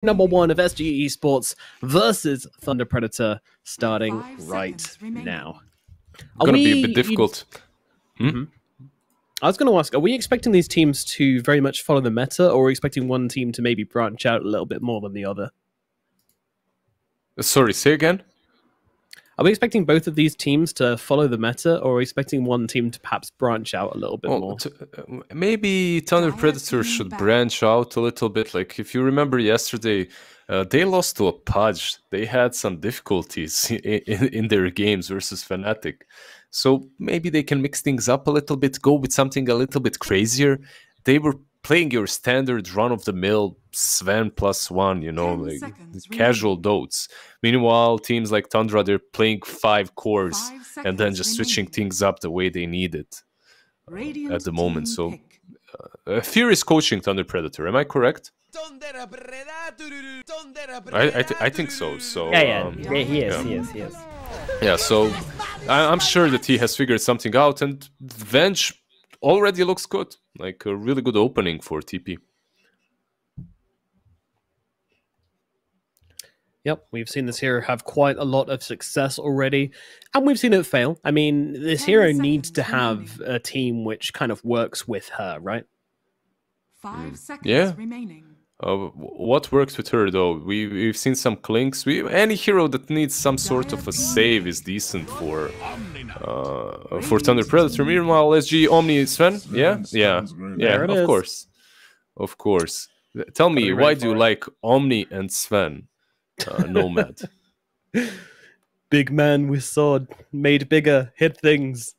number one of SG Esports versus Thunder Predator starting right now. Going to be a bit difficult. I was going to ask, are we expecting these teams to very much follow the meta, or are we expecting one team to maybe branch out a little bit more than the other? Sorry, say again? Are we expecting both of these teams to follow the meta, or are we expecting one team to perhaps branch out a little bit more? Maybe Thunder Predator should branch out a little bit. Like, if you remember yesterday, they lost to a Pudge. They had some difficulties in their games versus Fnatic. So maybe they can mix things up a little bit, go with something a little bit crazier. They were playing your standard run-of-the-mill Sven +1, you know, like casual dotes. Meanwhile, teams like Tundra, they're playing 5 cores and then just switching things up the way they need it at the moment. So, Fear is coaching Thunder Predator, am I correct? I think so. So he is. Yeah, so I'm sure that he has figured something out, and Venge already looks good. Like a really good opening for TP. Yep, we've seen this hero have quite a lot of success already, and we've seen it fail. I mean, this hero needs to have a team which kind of works with her, right? 5 seconds remaining. What works with her though? We've seen some clinks. Any hero that needs some sort of a save is decent for Thunder Predator. Meanwhile, SG Omni Sven, yeah, of course. Tell me, why do you like Omni and Sven? Nomad. Big man with sword, made bigger, hit things.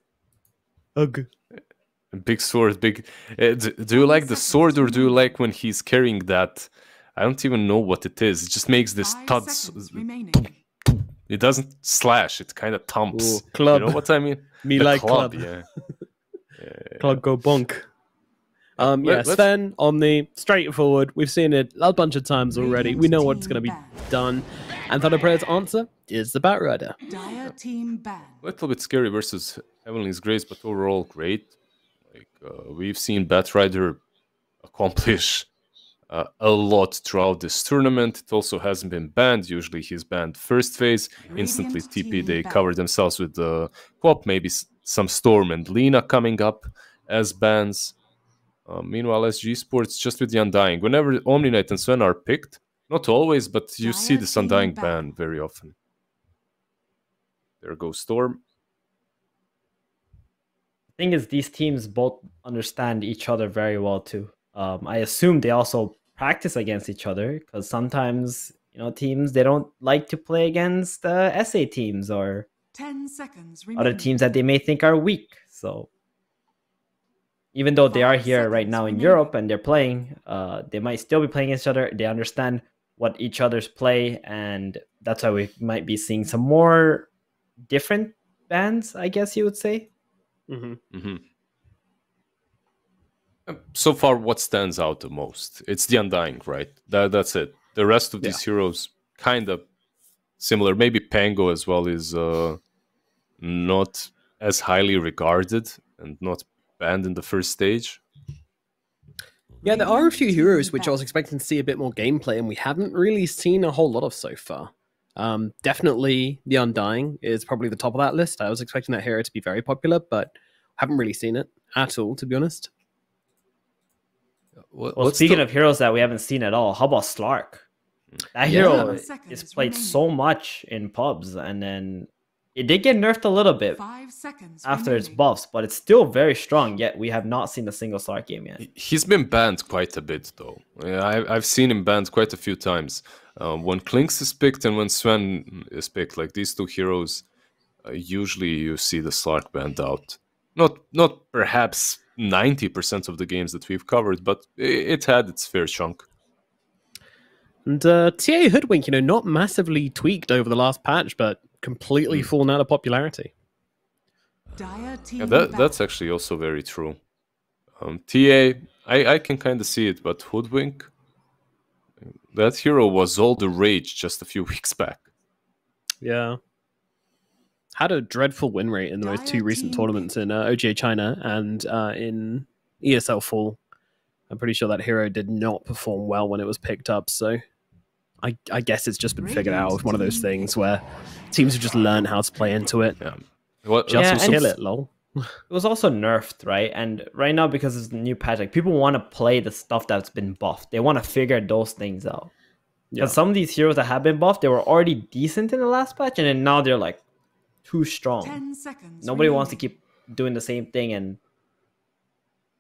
Ugh. Big sword, big. Do you like the sword, or do you like when he's carrying that? I don't even know what it is. It just makes this thuds. It doesn't slash. It kind of thumps. Ooh, club. You know what I mean? Me the like club. Yeah. Club go bonk. Sven, Omni, straightforward. We've seen it a bunch of times already. We know what's going to be done. And Thunder Predator's answer is the Batrider. A little bit scary versus Heavenly's Grace, but overall great. Like we've seen Batrider accomplish a lot throughout this tournament. It also hasn't been banned. Usually he's banned first phase. Instantly TP, they cover themselves with the Quap, maybe some Storm and Lina coming up as bans. Meanwhile, SG Esports just with the Undying. Whenever Omni Knight and Sven are picked, not always, but you see this Undying ban very often. There goes Storm. The thing is, these teams both understand each other very well too. I assume they also practice against each other, because sometimes, you know, teams, they don't like to play against SA teams or 10 seconds other teams that they may think are weak. So even though they are here right now in Europe and they're playing, they might still be playing against each other. They understand what each other's play, and that's why we might be seeing some more different bans, I guess you would say. So far, what stands out the most? It's the Undying, right? That's it. The rest of these heroes kind of similar. Maybe Pango as well is not as highly regarded and not banned in the first stage. Yeah, there are a few heroes which I was expecting to see a bit more gameplay, and we haven't really seen a whole lot of so far. Definitely the Undying is probably the top of that list. I was expecting that hero to be very popular, but haven't really seen it at all, to be honest. Well, speaking of heroes that we haven't seen at all, how about Slark? That hero is played so much in pubs, and then it did get nerfed a little bit after its buffs, but it's still very strong, yet we have not seen a single Slark game yet. He's been banned quite a bit, though. Yeah, I've seen him banned quite a few times. When Klinks is picked and when Sven is picked, like these two heroes, usually you see the Slark banned out. Not perhaps 90% of the games that we've covered, but it had its fair chunk. And TA Hoodwink, you know, not massively tweaked over the last patch, but completely fallen out of popularity. Yeah, that's actually also very true. TA, I can kind of see it, but Hoodwink, that hero was all the rage just a few weeks back. Yeah. Had a dreadful win rate in the most two recent tournaments in OGA China and in ESL Fall. I'm pretty sure that hero did not perform well when it was picked up, so I guess it's just been figured out. It's one of those things where teams have just learned how to play into it. Yeah. What, Just kill it, lol. It was also nerfed, right? And right now, because it's a new patch, like people want to play the stuff that's been buffed. They want to figure those things out. Because some of these heroes that have been buffed, they were already decent in the last patch, and then now they're like too strong. 10 seconds Nobody wants to keep doing the same thing and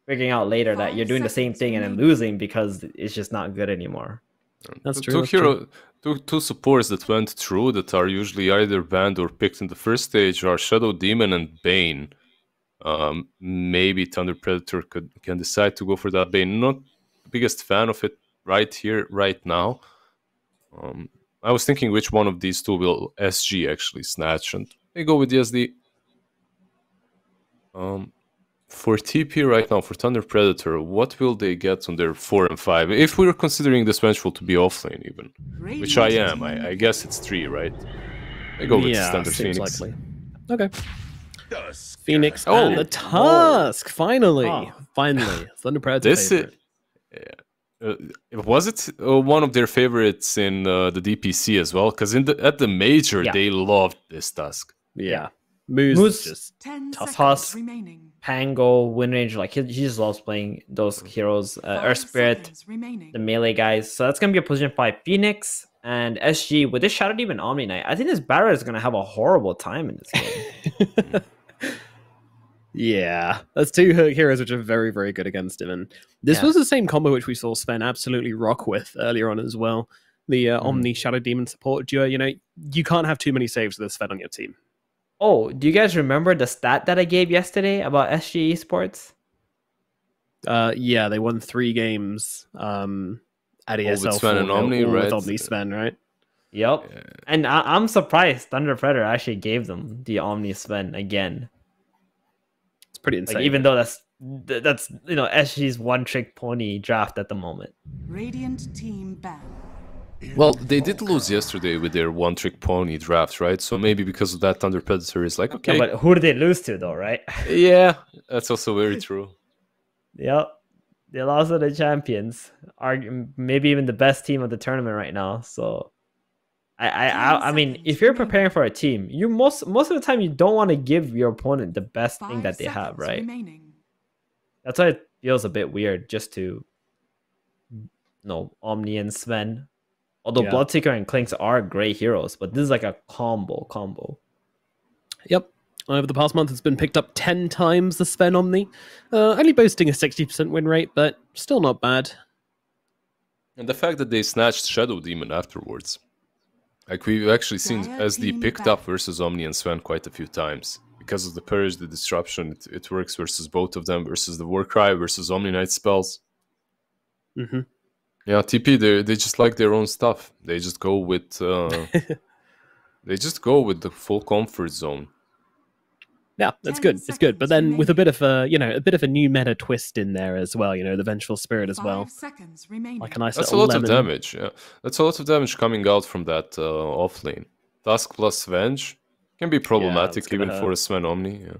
figuring out later that you're doing the same thing and then losing because it's just not good anymore. That's true. Two supports that went through that are usually either banned or picked in the first stage are Shadow Demon and Bane. Maybe Thunder Predator can decide to go for that Bane. Not the biggest fan of it right here, right now. I was thinking which one of these two will SG actually snatch, and they go with the SD. For TP right now, for Thunder Predator, what will they get on their 4 and 5? If we're considering this Vengeful to be offlane even, which I am, I guess it's 3, right? They go with Standard Phoenix. Likely. Okay. Phoenix and the Tusk, finally. Thunder Predator favorite. Was it one of their favorites in the DPC as well? Because at the major, they loved this Tusk. Yeah. Moose just 10 Tusk, seconds remaining. Pango, Windranger, like he just loves playing those heroes. Earth Spirit, the melee guys. So that's gonna be a position 5 Phoenix and SG with this Shadow Demon Omni Knight. I think this Barret is gonna have a horrible time in this game. Yeah, that's two heroes which are very, very good against him. And this was the same combo which we saw Sven absolutely rock with earlier on as well. The Omni Shadow Demon support duo. You know, you can't have too many saves with Sven on your team. Oh, do you guys remember the stat that I gave yesterday about SG Esports? Yeah, they won 3 games at ESL with Sven and Omni, right? With Omni Sven, right? Yep. Yeah. And I'm surprised Thunder Predator actually gave them the Omni Sven again. It's pretty insane. Like, even though that's SG's one-trick pony draft at the moment. Radiant team ban. Well, they did lose yesterday with their one-trick pony draft, right? So maybe because of that, Thunder Predator is like, okay. Yeah, but who did they lose to, though, right? Yeah, that's also very true. Yep. They lost to the champions. Maybe even the best team of the tournament right now. So, I mean, if you're preparing for a team, you most of the time, you don't want to give your opponent the best thing that they have, right? Remaining. That's why it feels a bit weird just to, Omni and Sven. Although Bloodseeker and Clinks are great heroes, but this is like a combo. Yep. Over the past month, it's been picked up 10 times, the Sven Omni. Only boasting a 60% win rate, but still not bad. And the fact that they snatched Shadow Demon afterwards. Like, we've actually seen SD picked up versus Omni and Sven quite a few times. Because of the Purge, the Disruption, it works versus both of them, versus the Warcry, versus Omni Knight spells. Mm-hmm. Yeah, TP, they just like their own stuff. They just go with the full comfort zone. Yeah, that's good. It's good, but then with a bit of a new meta twist in there as well. The Vengeful Spirit as well. Like a nice. That's a lot of damage. Yeah, that's a lot of damage coming out from that off lane. Tusk plus Venge can be problematic even for a Sven Omni. Yeah.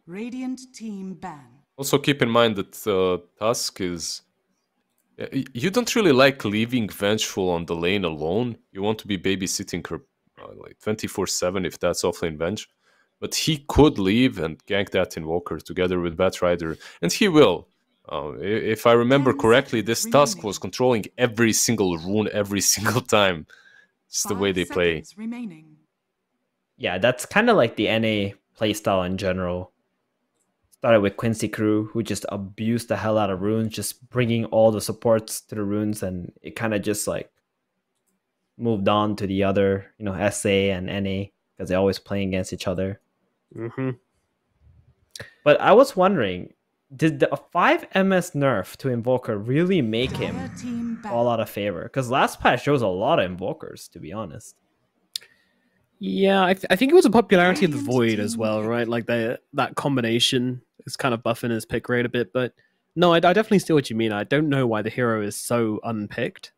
Radiant team ban. Also, keep in mind that Tusk is... You don't really like leaving Vengeful on the lane alone. You want to be babysitting her like 24/7 if that's offlane Venge. But he could leave and gank that Invoker together with Batrider. And he will. If I remember correctly, this Tusk was controlling every single rune every single time. It's the way they play. Yeah, that's kind of like the NA playstyle in general. Started with Quincy Crew, who just abused the hell out of runes, just bringing all the supports to the runes, and it kind of just like moved on to the other, SA and NA, because they're always playing against each other. Mm-hmm. But I was wondering, did the 5 MS nerf to Invoker really make him fall out of favor? Because last patch shows a lot of Invokers, to be honest. Yeah, I think it was a popularity of the Void as well, right? Like that combination is kind of buffing his pick rate a bit, but no, I definitely see what you mean. I don't know why the hero is so unpicked.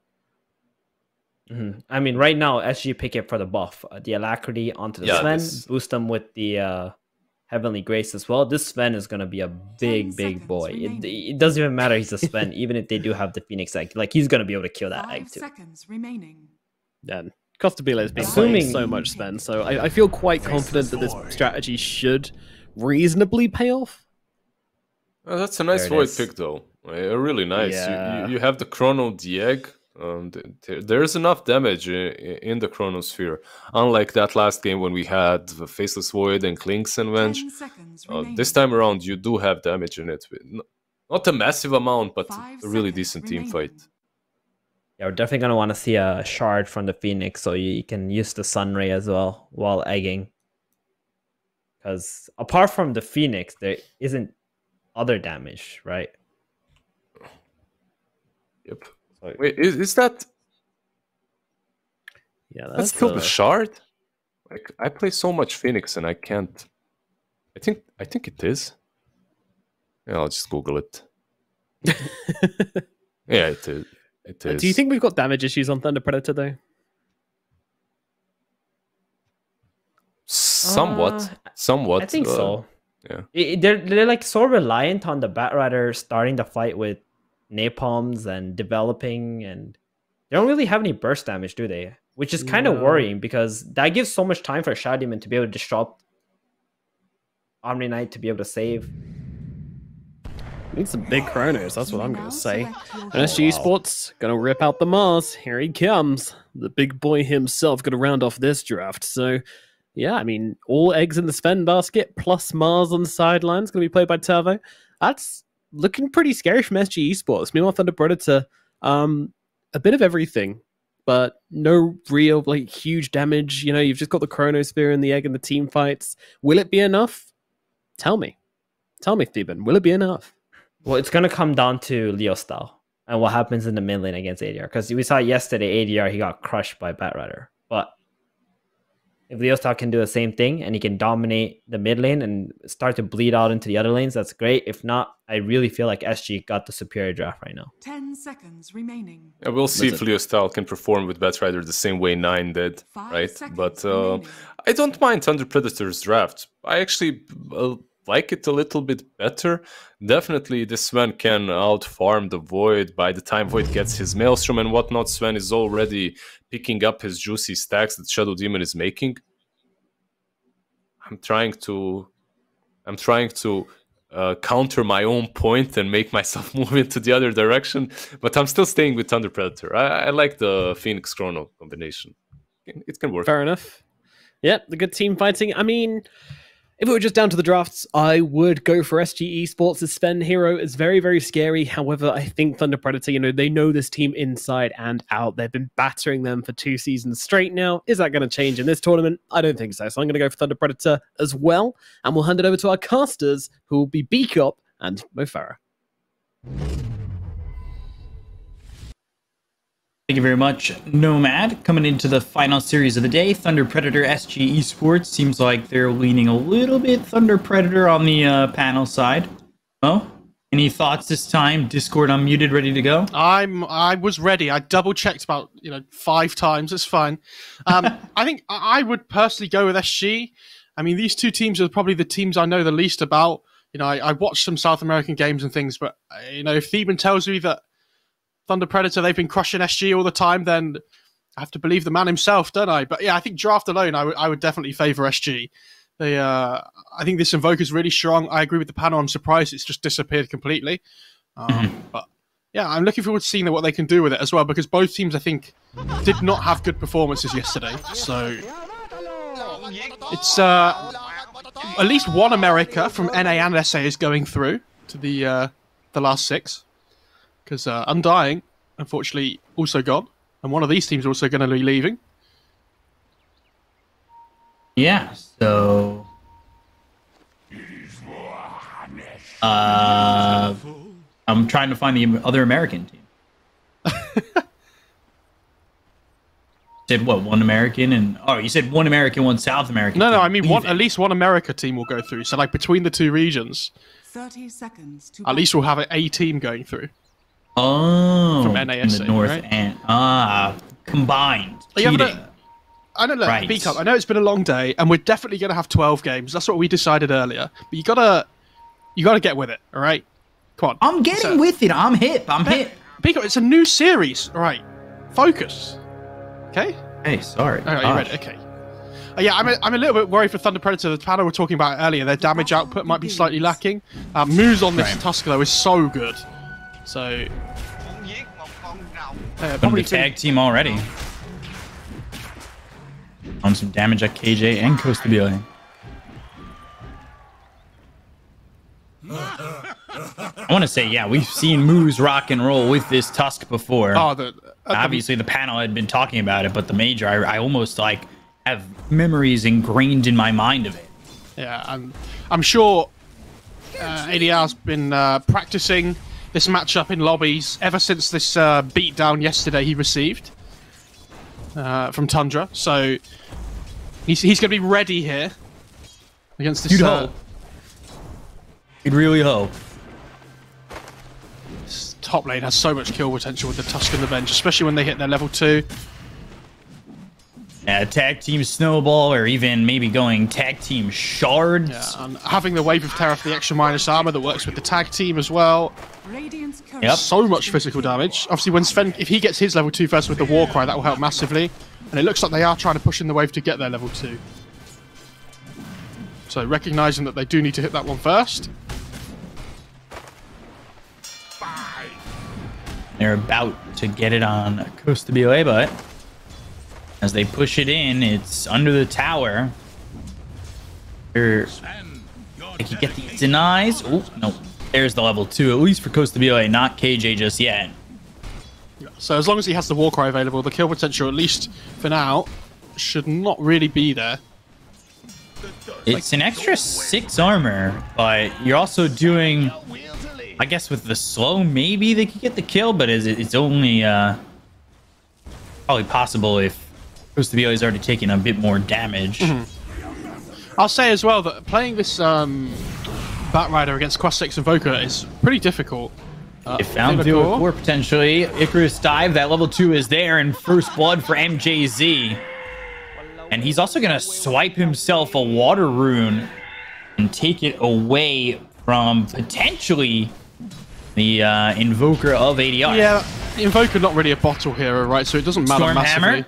Mm-hmm. I mean, right now, SG pick it for the buff. The Alacrity onto the Sven, boost them with the Heavenly Grace as well. This Sven is gonna be a big boy. It doesn't even matter he's a Sven, even if they do have the Phoenix egg. Like he's gonna be able to kill that egg too. 5 seconds remaining. Yeah, Costabile has been Assuming- playing so much Sven, so I feel quite confident that this strategy should reasonably pay off. Oh, that's a nice There it void is. pick, though. Really nice. Yeah. You have the Chrono, the egg. There's enough damage in the Chronosphere. Unlike that last game when we had the Faceless Void and Clinks and 10 Venge. seconds remaining. This time around, you do have damage in it. Not a massive amount, but 5 a really seconds decent team remaining. fight. Yeah, we're definitely gonna want to see a shard from the Phoenix so you can use the Sunray as well while egging. Because apart from the Phoenix, there isn't other damage, right? Yep. So- Wait, is that... Yeah, That's that's still the shard? Like, I play so much Phoenix and I can't... I think it is. Yeah, I'll just Google it. Yeah, it is. It is. Do you think we've got damage issues on Thunder Predator though? Somewhat. Somewhat. I think so. Yeah. They're like so reliant on the Batrider starting the fight with napalms and developing, and they don't really have any burst damage, do they? Which is kind of No. worrying because that gives so much time for Shadow Demon to be able to disrupt Omni Knight to be able to save. Need some big chronos, that's what I'm going Now to say. select your And SG Esports, going to rip out the Mars. Here he comes. The big boy himself going to round off this draft. So, yeah, I mean, all eggs in the Sven basket, plus Mars on the sidelines, going to be played by Turvo. That's looking pretty scary from SG Esports. Meanwhile, Thunder Predator, a bit of everything, but no real, like, huge damage. You know, you've just got the Chronosphere and the egg in the team fights. Will it be enough? Tell me. Tell me, Theban, will it be enough? Well, it's going to come down to Leo style and what happens in the mid lane against ADR. Because we saw yesterday, ADR, he got crushed by Batrider. But if Leo style can do the same thing and he can dominate the mid lane and start to bleed out into the other lanes, that's great. If not, I really feel like SG got the superior draft right now. 10 seconds remaining. Yeah, we'll see if Listen. Leo Style can perform with Batrider the same way 9 did, 5 right? seconds But remaining. I don't mind Thunder Predator's draft. I actually like it a little bit better. Definitely, this Sven can out-farm the Void. By the time Void gets his Maelstrom and whatnot, Sven is already picking up his juicy stacks that Shadow Demon is making. I'm trying to counter my own point and make myself move into the other direction, but I'm still staying with Thunder Predator. I like the Phoenix Chrono combination. It can work. Fair enough. Yep, the good team fighting. I mean, if it were just down to the drafts, I would go for SG Esports. The Sven hero is very, very scary. However, I think Thunder Predator, you know, they know this team inside and out. They've been battering them for 2 seasons straight now. Is that going to change in this tournament? I don't think so. So I'm going to go for Thunder Predator as well. And we'll hand it over to our casters, who will be Beacop and Mofara. Thank you very much, Nomad. Coming into the final series of the day, Thunder Predator SG Esports. Seems like they're leaning a little bit Thunder Predator on the panel side. Oh, any thoughts this time? Discord unmuted, ready to go? I was ready. I double checked about 5 times. It's fine. I think I would personally go with SG. I mean, these two teams are probably the teams I know the least about. I watched some South American games and things, but if Theban tells me that Thunder Predator, they've been crushing SG all the time, then I have to believe the man himself, don't I? But yeah, I think draft alone, I would definitely favour SG. I think this Invoker's really strong. I agree with the panel. I'm surprised it's just disappeared completely. But yeah, I'm looking forward to seeing what they can do with it as well, because both teams, I think, did not have good performances yesterday. So it's at least one America from NA and SA is going through to the last 6. Because Undying, unfortunately, also gone. And one of these teams also going to be leaving. Yeah, so... I'm trying to find the other American team. Said what, one American and... Oh, you said one American, one South American No, team I mean, leaving. at least one America team will go through. So, like, between the 2 regions, 30 seconds to at least we'll have a team going through. Oh, From in NASA, the north right? and combined. Are you having Cheating. I know, look, Right. B-Cup, I know it's been a long day, and we're definitely going to have 12 games. That's what we decided earlier. But you gotta get with it, all right? Come on. I'm getting with it. I'm hip. I'm hip. B-Cup, it's a new series, all right? Focus. Okay? Hey, sorry. All right, you ready? Okay. Yeah, I'm a little bit worried for Thunder Predator. The panel we were talking about earlier, their damage output might be slightly lacking. Moves on this Tusker, though, is so good. So... Probably tag team already. On some damage at KJ and Costa Bile. I want to say, yeah, we've seen Moose rock and roll with this Tusk before. Oh, obviously the panel had been talking about it, but the major, I almost like have memories ingrained in my mind of it. Yeah, I'm sure ADR's been practicing this matchup in lobbies ever since this beatdown yesterday he received from Tundra. So he's going to be ready here against this. You'd hope. You'd really hope. This top lane has so much kill potential with the Tusk and the bench, especially when they hit their level 2. Yeah, tag team snowball, or even maybe going tag team shards. Yeah, and having the wave of terror for the extra minus armor that works with the tag team as well. Yep. So much physical damage. Obviously, when Sven, if he gets his level 2 first with the Warcry, that will help massively. And it looks like they are trying to push in the wave to get their level 2. So recognizing that they do need to hit that one first. They're about to get it on Costa Bile, but as they push it in, it's under the tower. They can get these denies. Oh, no. There's the level 2, at least for Costa Bile, not KJ just yet. So as long as he has the Warcry available, the kill potential, at least for now, should not really be there. It's an extra 6 armor, but you're also doing... I guess with the slow, maybe they could get the kill, but it's only probably possible if Costa Bile is already taking a bit more damage. I'll say as well that playing this Batrider against Quest 6 Invoker is pretty difficult. They found the 4 potentially. Icarus dive, that level 2 is there, and first blood for MJZ. And he's also going to swipe himself a water rune and take it away from potentially the Invoker of ADR. Yeah, Invoker not really a bottle hero, right? So it doesn't matter massively.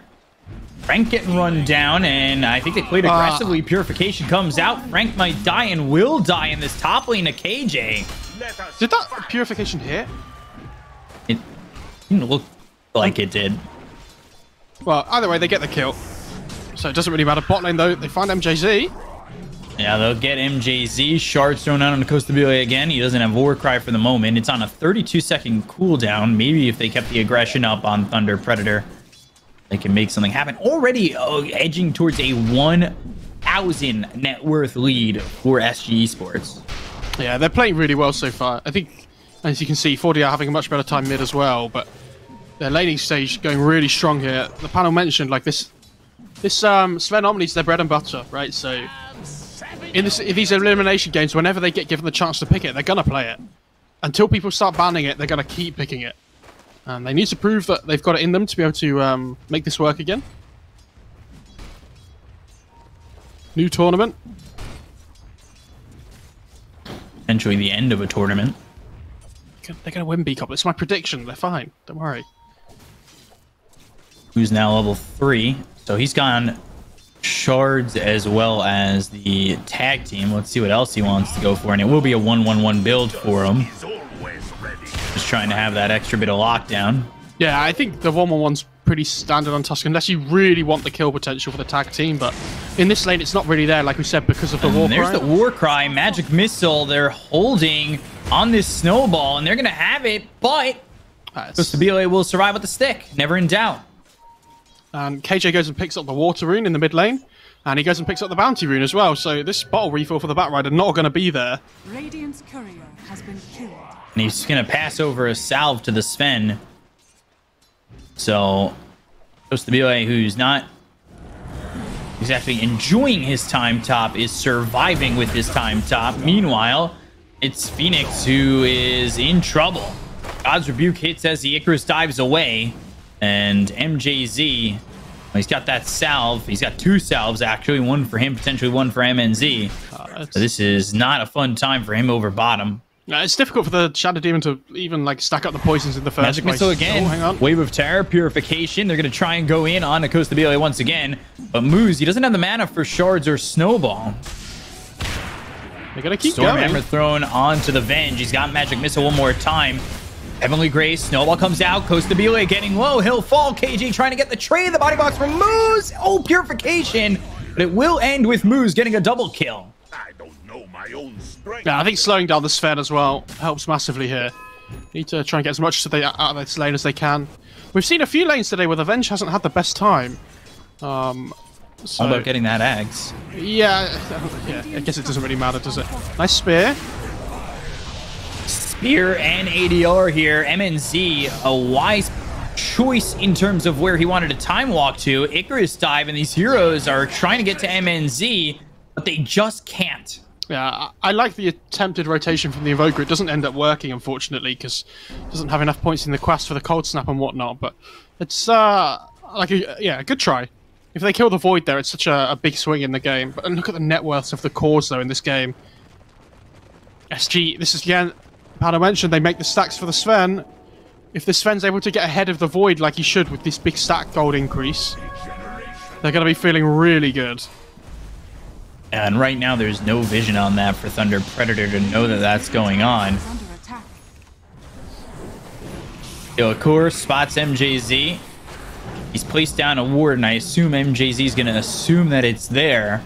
Frank getting run down, and I think they played aggressively. Purification comes out. Frank might die and will die in this top lane of KJ. Did that Purification hit? It didn't look like it did. Well, either way, they get the kill. So it doesn't really matter. Bot lane, though, they find MJZ. Yeah, they'll get MJZ. Shards thrown out on Costa Bile again. He doesn't have Warcry for the moment. It's on a 32-second cooldown. Maybe if they kept the aggression up on Thunder Predator, they can make something happen. Already edging towards a 1,000 net worth lead for SG Esports. Yeah, they're playing really well so far. I think, as you can see, 4D are having a much better time mid as well, but their laning stage going really strong here. The panel mentioned, like, this Sven Omni's their bread and butter, right? So in these elimination games, whenever they get given the chance to pick it, they're going to play it. Until people start banning it, they're going to keep picking it. And they need to prove that they've got it in them to be able to make this work again. New tournament. Potentially the end of a tournament. They're going to win B-Cup. It's my prediction. They're fine. Don't worry. Who's now level 3. So he's gone shards as well as the tag team. Let's see what else he wants to go for. And it will be a 1-1-1 build for him. Just trying to have that extra bit of lockdown. Yeah, I think the 1-1-1's pretty standard on Tusk, unless you really want the kill potential for the tag team. But in this lane, it's not really there, like we said, because of the Warcry. There's the Warcry, Magic Missile. They're holding on this snowball, and they're going to have it, but Costa Bile will survive with the stick. Never in doubt. And KJ goes and picks up the Water Rune in the mid lane. And he goes and picks up the Bounty Rune as well. So this bottle refill for the Batrider not going to be there. Radiant's courier has been killed. And he's going to pass over a salve to the Sven. So Costa Bile, who's not exactly enjoying his time top, is surviving with his time top. Meanwhile, it's Phoenix who is in trouble. God's Rebuke hits as the Icarus dives away. And MJZ He's got that salve. He's got 2 salves, actually. 1 for him, potentially 1 for MNZ. So this is not a fun time for him over bottom. It's difficult for the Shadow Demon to even like stack up the poisons in the first Magic place. Missile again. Oh, hang on. Wave of Terror, Purification. They're going to try and go in on Acosta BLA once again. But Moose, he doesn't have the mana for Shards or Snowball. They're going to keep Storm going. Hammer thrown onto the Venge. He's got Magic Missile one more time. Heavenly Grace, Snowball comes out. Costa BLA getting low. He'll fall. KJ trying to get the trade. The body box from Moose. Oh, Purification. But it will end with Moose getting a double kill. Yeah, I think slowing down the Sven as well helps massively here. Need to try and get as much out of this lane as they can. We've seen a few lanes today where the Venge hasn't had the best time. So, All about getting that Axe. Yeah, I guess it doesn't really matter, does it? Nice spear. Spear and ADR here. MNZ, a wise choice in terms of where he wanted to time walk to. Icarus dive, and these heroes are trying to get to MNZ, but they just can't. Yeah, I like the attempted rotation from the Invoker. It doesn't end up working, unfortunately, because it doesn't have enough points in the quest for the Cold Snap and whatnot. But it's like a good try. If they kill the Void there, it's such a big swing in the game. But look at the net worths of the cores though in this game. SG, this is again, Pano mentioned they make the stacks for the Sven. If the Sven's able to get ahead of the Void like he should with this big stack gold increase, they're going to be feeling really good. And right now, there's no vision on that for Thunder Predator to know that that's going on. Illacour spots MJZ. He's placed down a ward, and I assume MJZ is going to assume that it's there.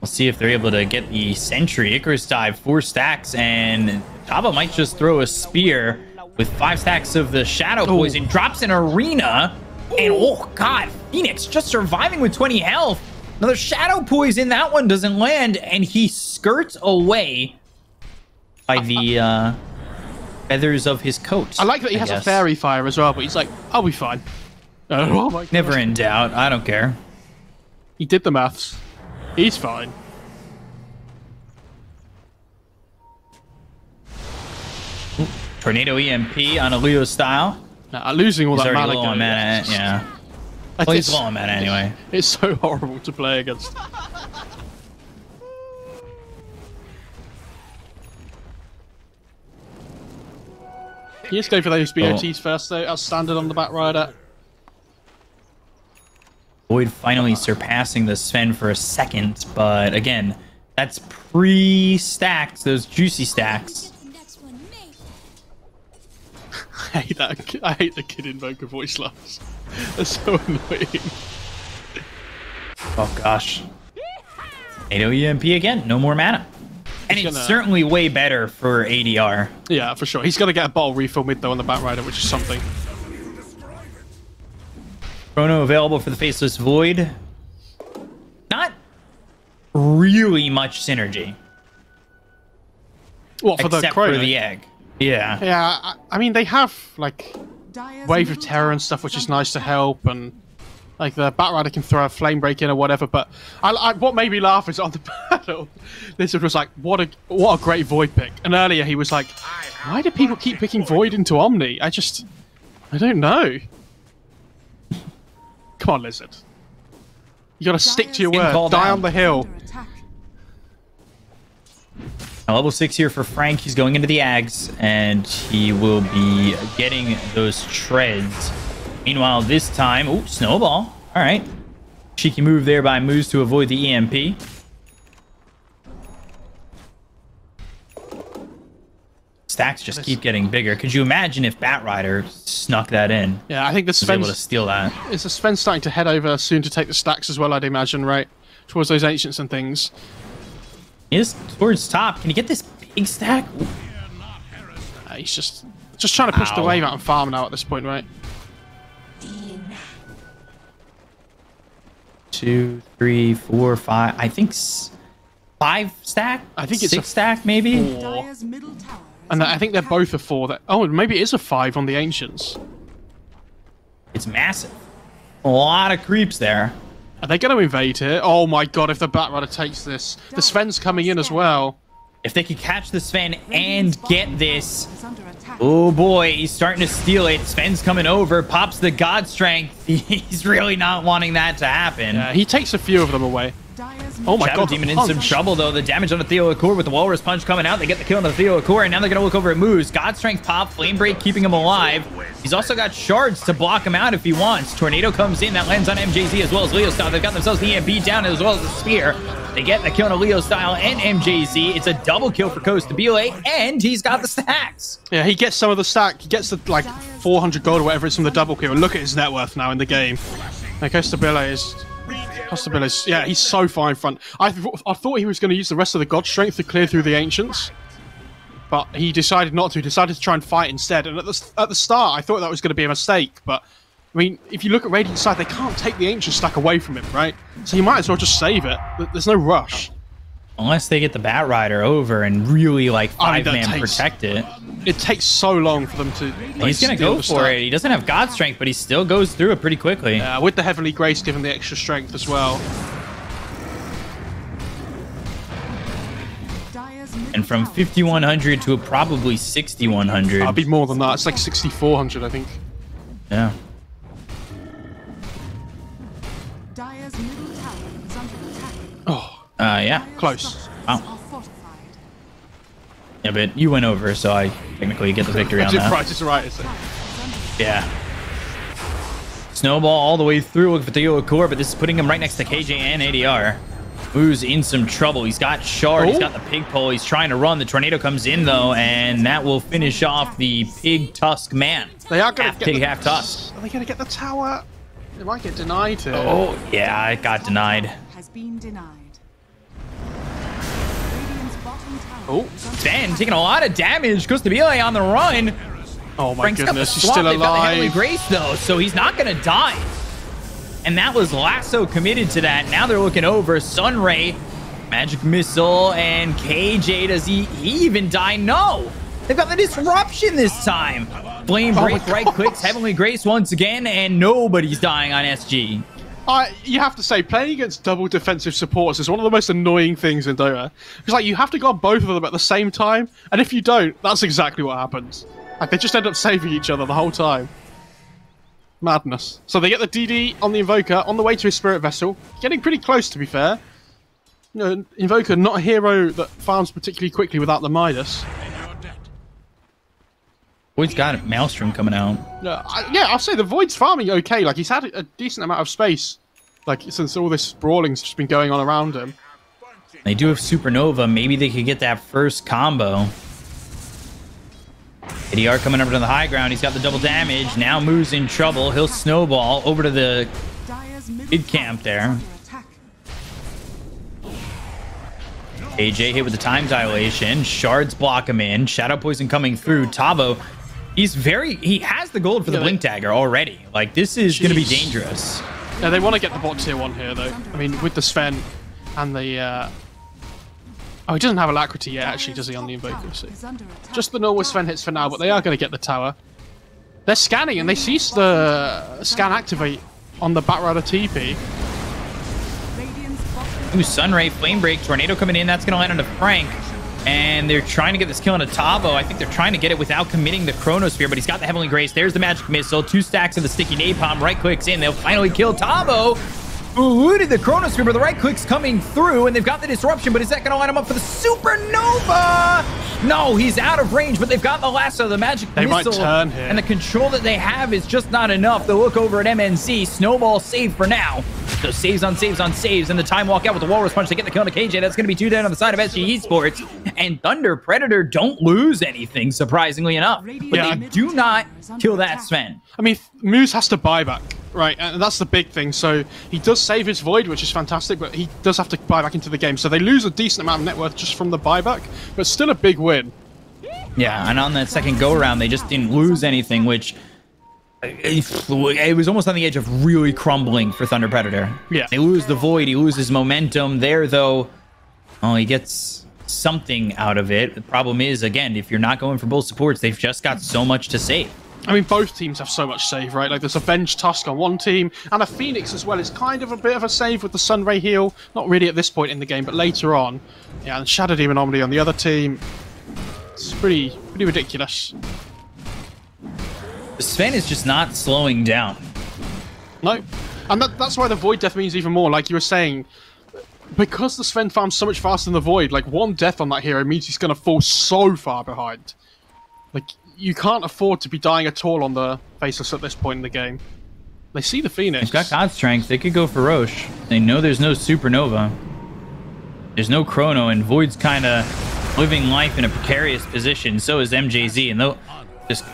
We'll see if they're able to get the Sentry. Icarus dive, 4 stacks, and Java might just throw a spear with 5 stacks of the Shadow Poison. Drops an Arena, and oh god, Phoenix just surviving with 20 health. Another Shadow Poison, that one doesn't land, and he skirts away by the feathers of his coat. I like that he has a Fairy Fire as well, but he's like, I'll be fine. Oh my God. Never in doubt, I don't care. He did the maths. He's fine. Ooh, Tornado EMP on a Leo style. Nah, losing all He's that already mana. low on mana, yeah. Well, he's low on mana anyway. It's so horrible to play against. You just go for those BOTs first, though. As standard on the back rider. Void finally surpassing the Sven for a second, but again, that's pre-stacked, those juicy stacks. I hate that. I hate the Kid Invoker voice lines. They're so annoying. Oh gosh. AO EMP again, no more mana. And it's certainly way better for ADR. Yeah, for sure. He's going to get a bottle refill mid, though, on the back rider, which is something. Chrono available for the Faceless Void. Not really much synergy. What, for the Chrono? For the egg. Yeah. Yeah, I mean, they have, like, Wave of Terror and stuff, which is nice to help, and, like, the Batrider can throw a Flame Break in or whatever, but what made me laugh is on the battle, this was like, what a great Void pick. And earlier he was like, why do people keep picking Void into Omni? I don't know. Come on, Lizard. You gotta stick to your word. Die on the hill. Now, level 6 here for Frank. He's going into the Ags, and he will be getting those treads. Meanwhile, this time... Oh, Snowball. All right. Cheeky move there by Moose to avoid the EMP. Stacks just keep getting bigger. Could you imagine if Batrider snuck that in? Yeah, I think the Sven's able to steal that. Is the Sven starting to head over soon to take the stacks as well, I'd imagine, right? Towards those Ancients and things. He is towards top. Can he get this big stack? He's just trying to push the wave out and farm now at this point, right? 2, 3, 4, 5. I think 5 stack. I think it's 6 stack, maybe. 4. And I think they're both a 4. Oh, maybe it is a 5 on the Ancients. It's massive. A lot of creeps there. Are they going to invade here? Oh my god, if the Batrider takes this. The Sven's coming in as well. If they could catch the Sven and get this. Oh boy, he's starting to steal it. Sven's coming over, pops the God Strength. He's really not wanting that to happen. Yeah, he takes a few of them away. Oh my Shadow god, Demon in some trouble, though. The damage on the Theo Accord with the Walrus Punch coming out. They get the kill on the Theo Accord, and now they're going to look over at Moose. God Strength pop, Flame Break keeping him alive. He's also got shards to block him out if he wants. Tornado comes in. That lands on MJZ as well as Leo Style. They've got themselves the EMP down as well as the Spear. They get the kill on a Leo Style and MJZ. It's a double kill for Coast to BLA, and he's got the stacks. Yeah, he gets some of the stack. He gets the, like, 400 gold or whatever it's from the double kill. And look at his net worth now in the game. Like, Coast to BLA is... yeah, he's so far in front. I thought he was going to use the rest of the God Strength to clear through the Ancients, but he decided not to. He decided to try and fight instead. And at the start, I thought that was going to be a mistake. But I mean, if you look at Radiant's side, they can't take the Ancient stack away from him, right? So you might as well just save it. There's no rush. Unless they get the Bat Rider over and really, like, five-man protect it. It takes so long for them to... Like, he's going to go for it. He doesn't have God Strength, but he still goes through it pretty quickly. Yeah, with the Heavenly Grace giving the extra strength as well. And from 5,100 to probably 6,100. It'll be more than that. It's like 6,400, I think. Yeah. Oh. Yeah. Close. Wow. Yeah, but you went over, so I technically get the victory on that. Price is right, is it? Yeah. Snowball all the way through looking for Theo Accord, but this is putting him right next to KJ and ADR. Who's in some trouble. He's got Shard, he's got the Pig Pole, he's trying to run. The Tornado comes in, though, and that will finish off the Pig Tusk man. They are going to get half Tusk. Are they going to get the tower? They might get denied here. Oh, yeah, it got denied. Has been denied. Oh, Sven taking a lot of damage. Goes to BLA on the run. Oh my Frank's goodness, he's swap. still They've got the Heavenly alive. Grace, though, so he's not going to die. And that was Lasso committed to that. Now they're looking over. Sunray, Magic Missile, and KJ. Does he even die? No. They've got the Disruption this time. Flame Break, right clicks, Heavenly Grace once again, and nobody's dying on SG. You have to say, playing against double defensive supports is one of the most annoying things in Dota. Because, like, you have to go on both of them at the same time, and if you don't, that's exactly what happens. Like, they just end up saving each other the whole time. Madness. So they get the DD on the Invoker, on the way to his Spirit Vessel. Getting pretty close, to be fair. You know, Invoker, not a hero that farms particularly quickly without the Midas. Void's got a Maelstrom coming out. Yeah, I'll say the Void's farming okay. Like, he's had a decent amount of space, like, since all this brawling's just been going on around him. They do have Supernova. Maybe they could get that first combo. ADR coming over to the high ground. He's got the double damage. Now Moo's in trouble. He'll snowball over to the mid camp there. AJ hit with the time dilation. Shards block him in. Shadow Poison coming through. Tavo, he has the gold for the Blink Dagger already. Like, this is going to be dangerous. Yeah, they want to get the bot tier 1 here, though. I mean, with the Sven and the... Oh, he doesn't have Alacrity yet, actually, does he, on the Invoker? So just the normal Sven hits for now, but they are going to get the tower. They're scanning, and they see the scan activate on the Batrider TP. Ooh, Sunray, Flame Break, Tornado coming in. That's going to land on a Frank. And they're trying to get this kill on a Tavo. I think they're trying to get it without committing the Chronosphere, but he's got the Heavenly Grace. There's the Magic Missile. 2 stacks of the Sticky Napalm. Right clicks in. They'll finally kill Tavo, who eluded the Chronosphere, but the right click's coming through, and they've got the Disruption, but is that going to line him up for the Supernova? No, he's out of range, but they've got the Lasso, the Magic Missile. Might turn here. And the control that they have is just not enough. They'll look over at MNC. Snowball save for now. So saves on saves on saves, and the time walk out with the Walrus Punch to get the kill on KJ. That's going to be 2 down on the side of SG Esports. And Thunder Predator don't lose anything, surprisingly enough. But they do not kill that Sven. I mean, Moose has to buy back, right? And that's the big thing. So he does save his Void, which is fantastic, but he does have to buy back into the game. So they lose a decent amount of net worth just from the buyback, but still a big win. Yeah, and on that second go-around, they just didn't lose anything, which... It was almost on the edge of really crumbling for Thunder Predator. Yeah. They lose the Void, he loses momentum there, though. Oh, he gets something out of it. The problem is, again, if you're not going for both supports, they've just got so much to save. I mean, both teams have so much save, right? Like, there's a Venge Tusk on one team, and a Phoenix as well is kind of a bit of a save with the Sunray heal. Not really at this point in the game, but later on. Yeah, and Shadow Demon Anomaly on the other team. It's pretty ridiculous. Sven is just not slowing down. No. And that's why the Void death means even more, like you were saying. Because the Sven farms so much faster than the Void, like, one death on that hero means he's going to fall so far behind. Like, you can't afford to be dying at all on the Faceless at this point in the game. They see the Phoenix. They've got God Strength. They could go for Roche. They know there's no Supernova. There's no Chrono, and Void's kind of living life in a precarious position. So is MJZ, and they'll just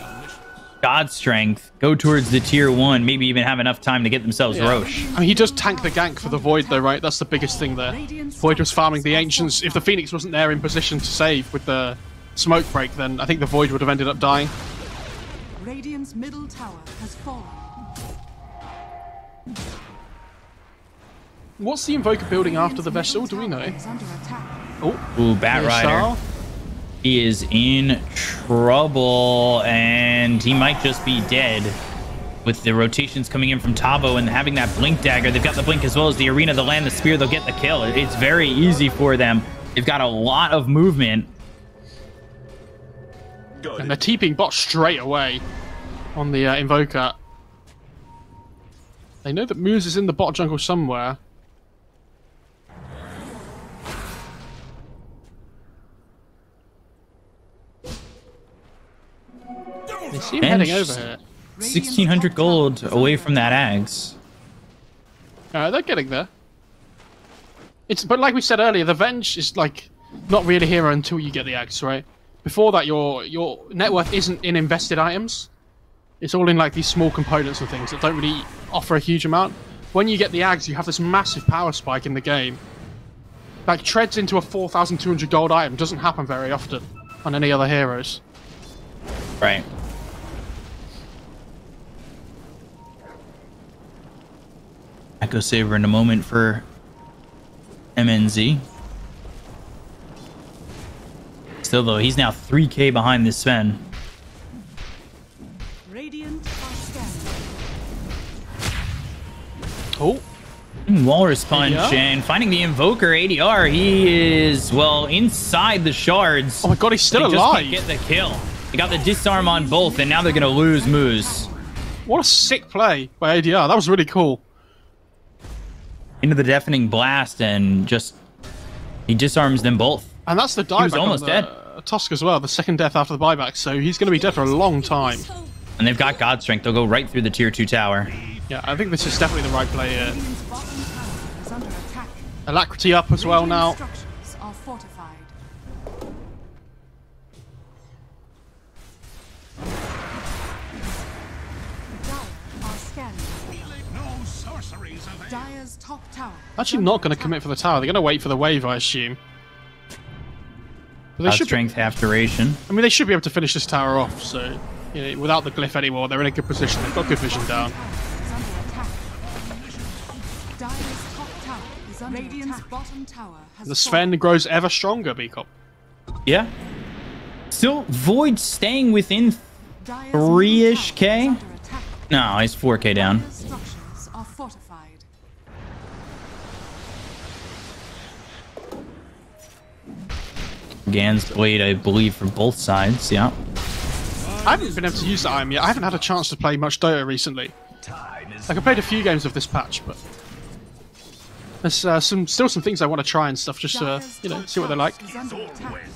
God Strength, go towards the tier 1, maybe even have enough time to get themselves Roche. I mean, he does tank the gank for the Void, though, right? That's the biggest thing there. Void was farming the Ancients. If the Phoenix wasn't there in position to save with the smoke break, then I think the Void would have ended up dying. Radiant's middle tower has fallen. What's the Invoker building after the Vessel? Do we know? Ooh, Batrider. He is in trouble, and he might just be dead. With the rotations coming in from Tavo and having that Blink Dagger, they've got the Blink as well as the Arena, the Land, the Spear, they'll get the kill. It's very easy for them. They've got a lot of movement. And they're TPing bot straight away on the Invoker. They know that Moose is in the bot jungle somewhere. They see him heading over here. 1,600 gold away from that Ags. They're getting there. But like we said earlier, the Venge is like not really a hero until you get the Ags, right? Before that, your net worth isn't in invested items. It's all in like these small components and things that don't really offer a huge amount. When you get the Ags, you have this massive power spike in the game. Like treads into a 4,200 gold item doesn't happen very often on any other heroes. Right. Echo Saber in a moment for MNZ. Still though, he's now 3k behind this Sven. Radiant are scanning. Oh. Walrus Punch ADR? And finding the Invoker ADR. He is, well, inside the shards. Oh my god, he's still They alive. just can't get the kill. They got the disarm on both, and now they're going to lose Moose. What a sick play by ADR. That was really cool. Into the Deafening Blast, and just he disarms them both. And that's the dieback. He was almost dead. Tusk as well, the second death after the buyback, so he's going to be dead for a long time. And they've got God Strength. They'll go right through the tier 2 tower. Yeah, I think this is definitely the right play here. Radiant's bottom tower is under attack. Alacrity up as well now. Radiant structures are fortified. Dire are scanning. Dire's top tower. Actually not going to commit for the tower. They're going to wait for the wave, I assume. But they God should Strength, half duration. I mean, they should be able to finish this tower off, so you know, without the glyph anymore, they're in a good position. They've got good vision down. Dire's top tower is under Radiant's bottom tower has The Sven grows ever stronger, Beacop. Yeah. Still, Void staying within Dire's 3-ish K? under attack. No, he's 4k down. Dire's structures are fortified. Gan's Blade, I believe, for both sides, yeah. I haven't been able to use that item yet. I haven't had a chance to play much Dota recently. Like, I played a few games of this patch, but there's still some things I want to try and stuff, just to, you know, see what they're like. Is under attack.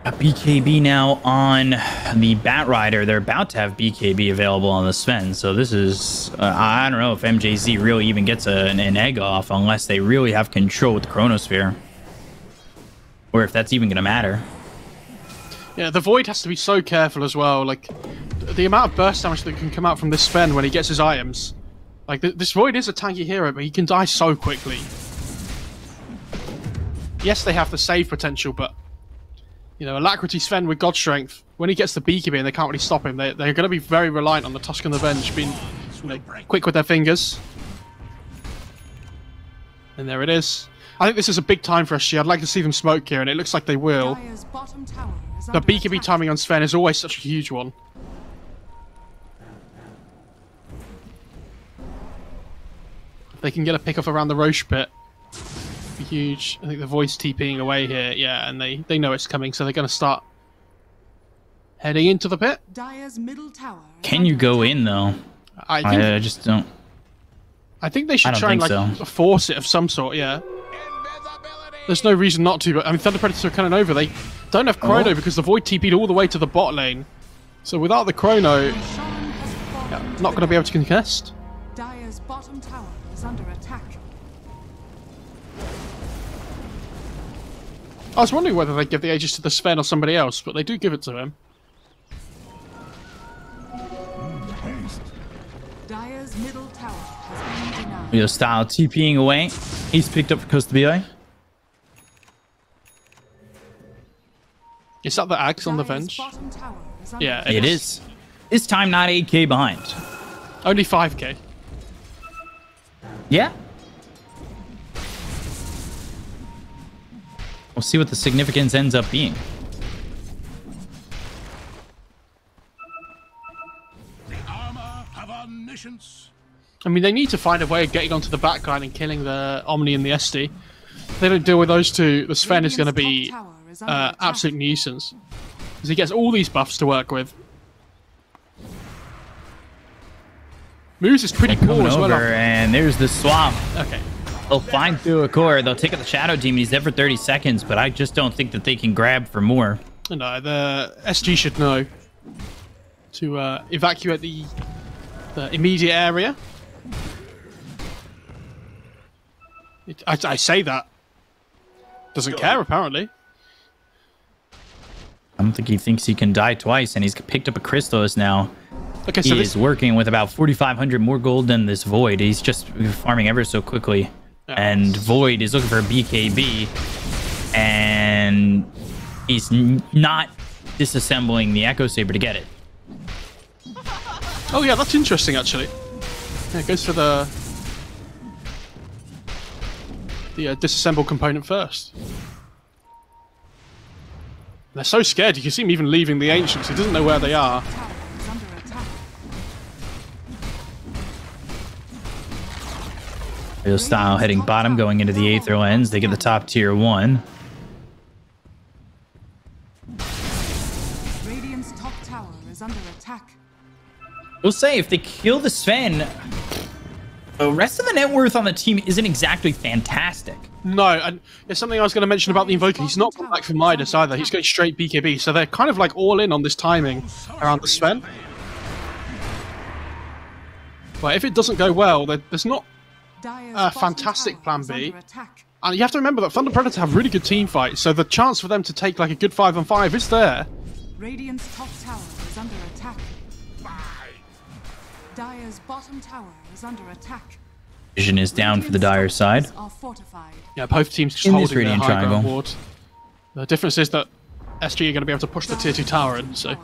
A BKB now on the Batrider. They're about to have BKB available on the Sven, so this is... I don't know if MJZ really even gets an egg off unless they really have control with the Chronosphere. Or if that's even going to matter. Yeah, the Void has to be so careful as well. Like, the amount of burst damage that can come out from this Sven when he gets his items. Like, this Void is a tanky hero, but he can die so quickly. Yes, they have the save potential, but... You know, Alacrity Sven with God Strength, when he gets the BKB and they can't really stop him, they're going to be very reliant on the Tusk and the Venge being, you know, quick with their fingers. And there it is. I think this is a big time for SG. I'd like to see them smoke here, and it looks like they will. Dire's bottom tower The BKB timing on Sven is always such a huge one. If they can get a pick off around the Roche pit, it'd be huge. I think the Void's TPing away here, yeah, and they know it's coming, so they're going to start heading into the pit. Dire's middle tower. Can you go in though? I just don't. I think they should try and force it of some sort, yeah. There's no reason not to, but I mean, Thunder Predators are coming over. They don't have Chrono because the Void TP'd all the way to the bot lane. So without the Chrono, not going to be able to contest. Dire's bottom tower is under attack. I was wondering whether they give the Aegis to the Sven or somebody else, but they do give it to him. Dire's middle tower has been denied. Yo, Style TPing away. He's picked up for Costa BI. Is that the Axe on the bench? Yeah, it is. This time not 8k behind. Only 5k. Yeah. We'll see what the significance ends up being. The armor have omniscience. I mean, they need to find a way of getting onto the backline and killing the Omni and the SD. If they don't deal with those two, the Sven is going to be absolute nuisance. Because he gets all these buffs to work with. Moves is pretty cool as well. And there's the swap. Okay. They'll find through a core. They'll take out the Shadow Demon. He's there for 30 seconds, but I just don't think that they can grab for more. No, the SG should know to evacuate the immediate area. I say that. Doesn't care, apparently. I don't think he thinks he can die twice, and he's picked up a Crystallis now. Okay, so he is working with about 4,500 more gold than this Void. He's just farming ever so quickly. Yeah. And Void is looking for a BKB, and he's not disassembling the Echo Saber to get it. Oh yeah, that's interesting actually. Yeah, it goes for the disassemble component first. They're so scared, you can see him even leaving the Ancients. He doesn't know where they are. Real Style heading bottom, going into the Aether Lens. They get the top tier 1. Radiant's top tower is under attack. We'll say if they kill the Sven, the rest of the net worth on the team isn't exactly fantastic. No, and there's something I was going to mention about the Invoker. He's not going back for Midas either. He's going straight BKB, so they're kind of like all in on this timing around the Sven. But if it doesn't go well, there's not a fantastic plan B. And you have to remember that Thunder Predator have really good team fights, so the chance for them to take like a good 5-on-5 is there. Radiant's top tower is under attack. Dire's bottom tower is under attack. Vision is down for the Dire side. Yeah, both teams just holding their high ground ward. The difference is that SG are going to be able to push the tier 2 tower in, so...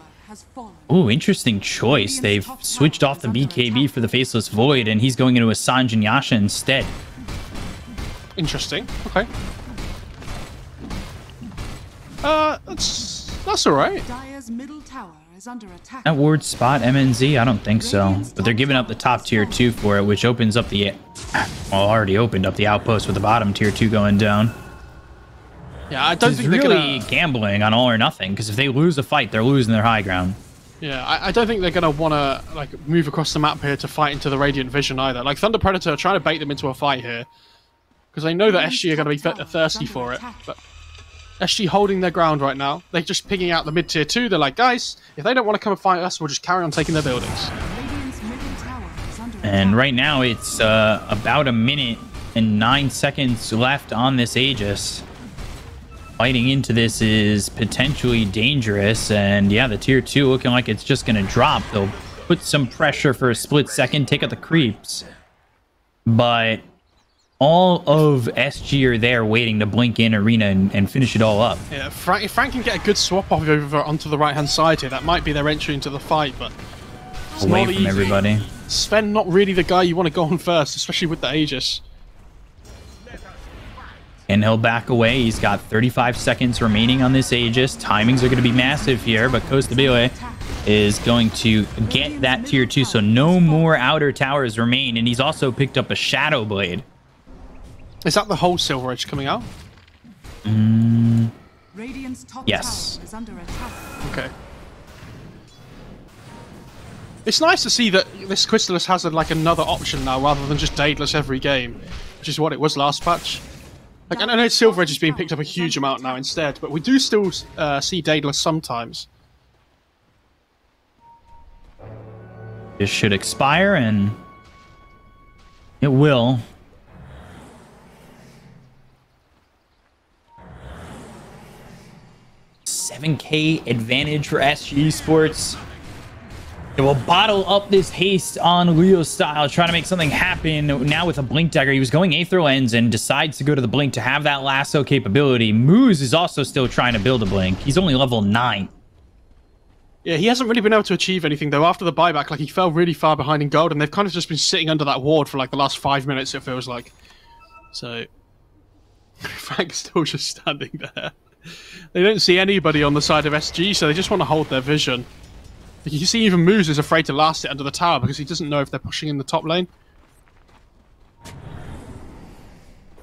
Ooh, interesting choice. They've switched off the BKB for the Faceless Void, and he's going into a Sanj and Yasha instead. Interesting. Okay. That's alright. Dire's middle tower is under attack. That ward spot MNZ? I don't think so. But they're giving up the top tier 2 for it, which opens up the... Well, already opened up the outpost with the bottom tier 2 going down. Yeah, I don't think they're really gambling on all or nothing, because if they lose a fight, they're losing their high ground. Yeah, I don't think they're going to want to like move across the map here to fight into the Radiant Vision either. Like, Thunder Predator are trying to bait them into a fight here, because they know that SG are going to be thirsty for it. But SG holding their ground right now. They're just picking out the mid-tier 2. They're like, guys, if they don't want to come and fight us, we'll just carry on taking their buildings. And right now, it's about 1 minute and 9 seconds left on this Aegis. Fighting into this is potentially dangerous, and yeah, the tier 2 looking like it's just going to drop. They'll put some pressure for a split second, take out the creeps, but all of SG are there waiting to blink in arena and finish it all up. Yeah, if Frank can get a good swap off over onto the right-hand side here, that might be their entry into the fight, but it's away not from easy. Everybody. Sven not really the guy you want to go on first, especially with the Aegis. And he'll back away. He's got 35 seconds remaining on this Aegis. Timings are going to be massive here, but Costabile is going to get that tier 2, so no more outer towers remain. And he's also picked up a Shadow Blade. Is that the whole Silver Edge coming out? Radiant's top Yes. tower is under attack. Okay. It's nice to see that this Crystallis has like another option now, rather than just Daedalus every game, which is what it was last patch. Like, I know Silver Edge is being picked up a huge amount now instead, but we do still see Daedalus sometimes. This should expire, and it will. $7K advantage for SG Esports. It will bottle up this haste on Leo style, trying to make something happen. Now with a Blink Dagger, he was going Aether Lens and decides to go to the Blink to have that lasso capability. Moose is also still trying to build a Blink. He's only level 9. Yeah, he hasn't really been able to achieve anything, though, after the buyback. Like, he fell really far behind in gold, and they've kind of just been sitting under that ward for, like, the last 5 minutes, it feels like. So, Frank's still just standing there. They don't see anybody on the side of SG, so they just want to hold their vision. You see even Moose is afraid to last it under the tower because he doesn't know if they're pushing in the top lane.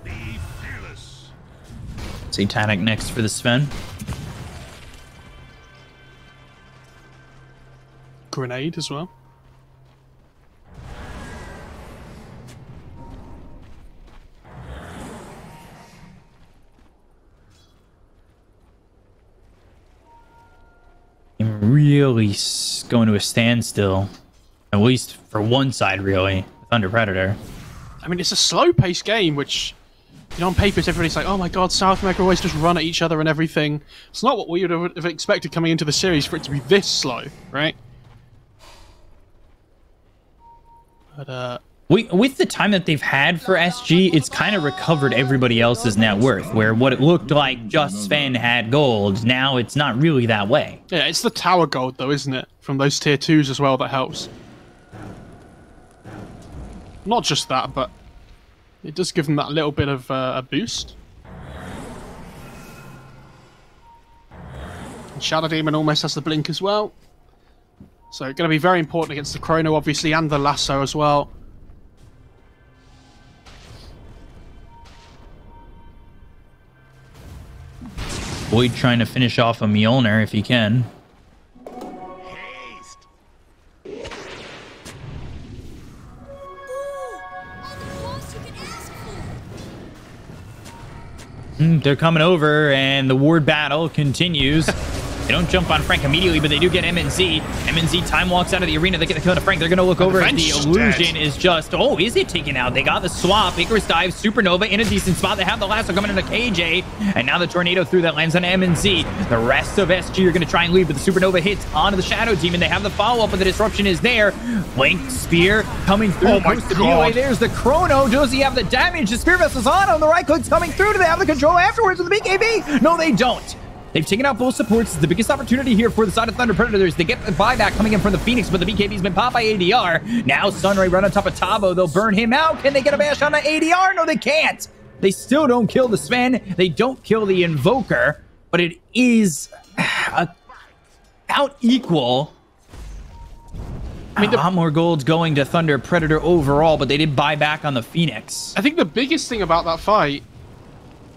Be fearless. Satanic next for the Sven. Grenade as well. Really going to a standstill, at least for one side, really. Thunder Predator. I mean, it's a slow-paced game, which, you know, on paper, everybody's like, oh my god, South America always just run at each other and everything. It's not what we would have expected coming into the series for it to be this slow, right? But, with the time that they've had for SG, it's kind of recovered everybody else's net worth, where what it looked like just Sven had gold, now it's not really that way. yeah, it's the tower gold, though, isn't it? From those tier 2s as well that helps. Not just that, but it does give them that little bit of a boost. And Shadow Demon almost has the blink as well. So going to be very important against the Chrono, obviously, and the Lasso as well. Void trying to finish off a Mjolnir if he can. Haste. They're coming over, and the ward battle continues. They don't jump on Frank immediately, but they do get MNZ. MNZ time walks out of the arena. They get the kill to Frank. They're going to look over. The illusion is just, oh, is it taken out? They got the swap. Icarus dive, Supernova in a decent spot. They have the lasso coming into KJ, and now the tornado through that lands on MNZ. The rest of SG are going to try and leave, but the Supernova hits onto the Shadow Demon. They have the follow-up, but the disruption is there. Blink Spear coming through. Oh my god. There's the Chrono. Does he have the damage? The Spear Vessel's on the right click's coming through. Do they have the control afterwards with the BKB? No, they don't. They've taken out both supports. It's the biggest opportunity here for the side of Thunder Predators. They get the buyback coming in from the Phoenix, but the BKB's been popped by ADR. Now Sunray run on top of Tabo. They'll burn him out. Can they get a bash on the ADR? No, they can't. They still don't kill the Sven. They don't kill the Invoker, but it is about equal. I mean, a lot more gold's going to Thunder Predator overall, but they did buy back on the Phoenix. I think the biggest thing about that fight,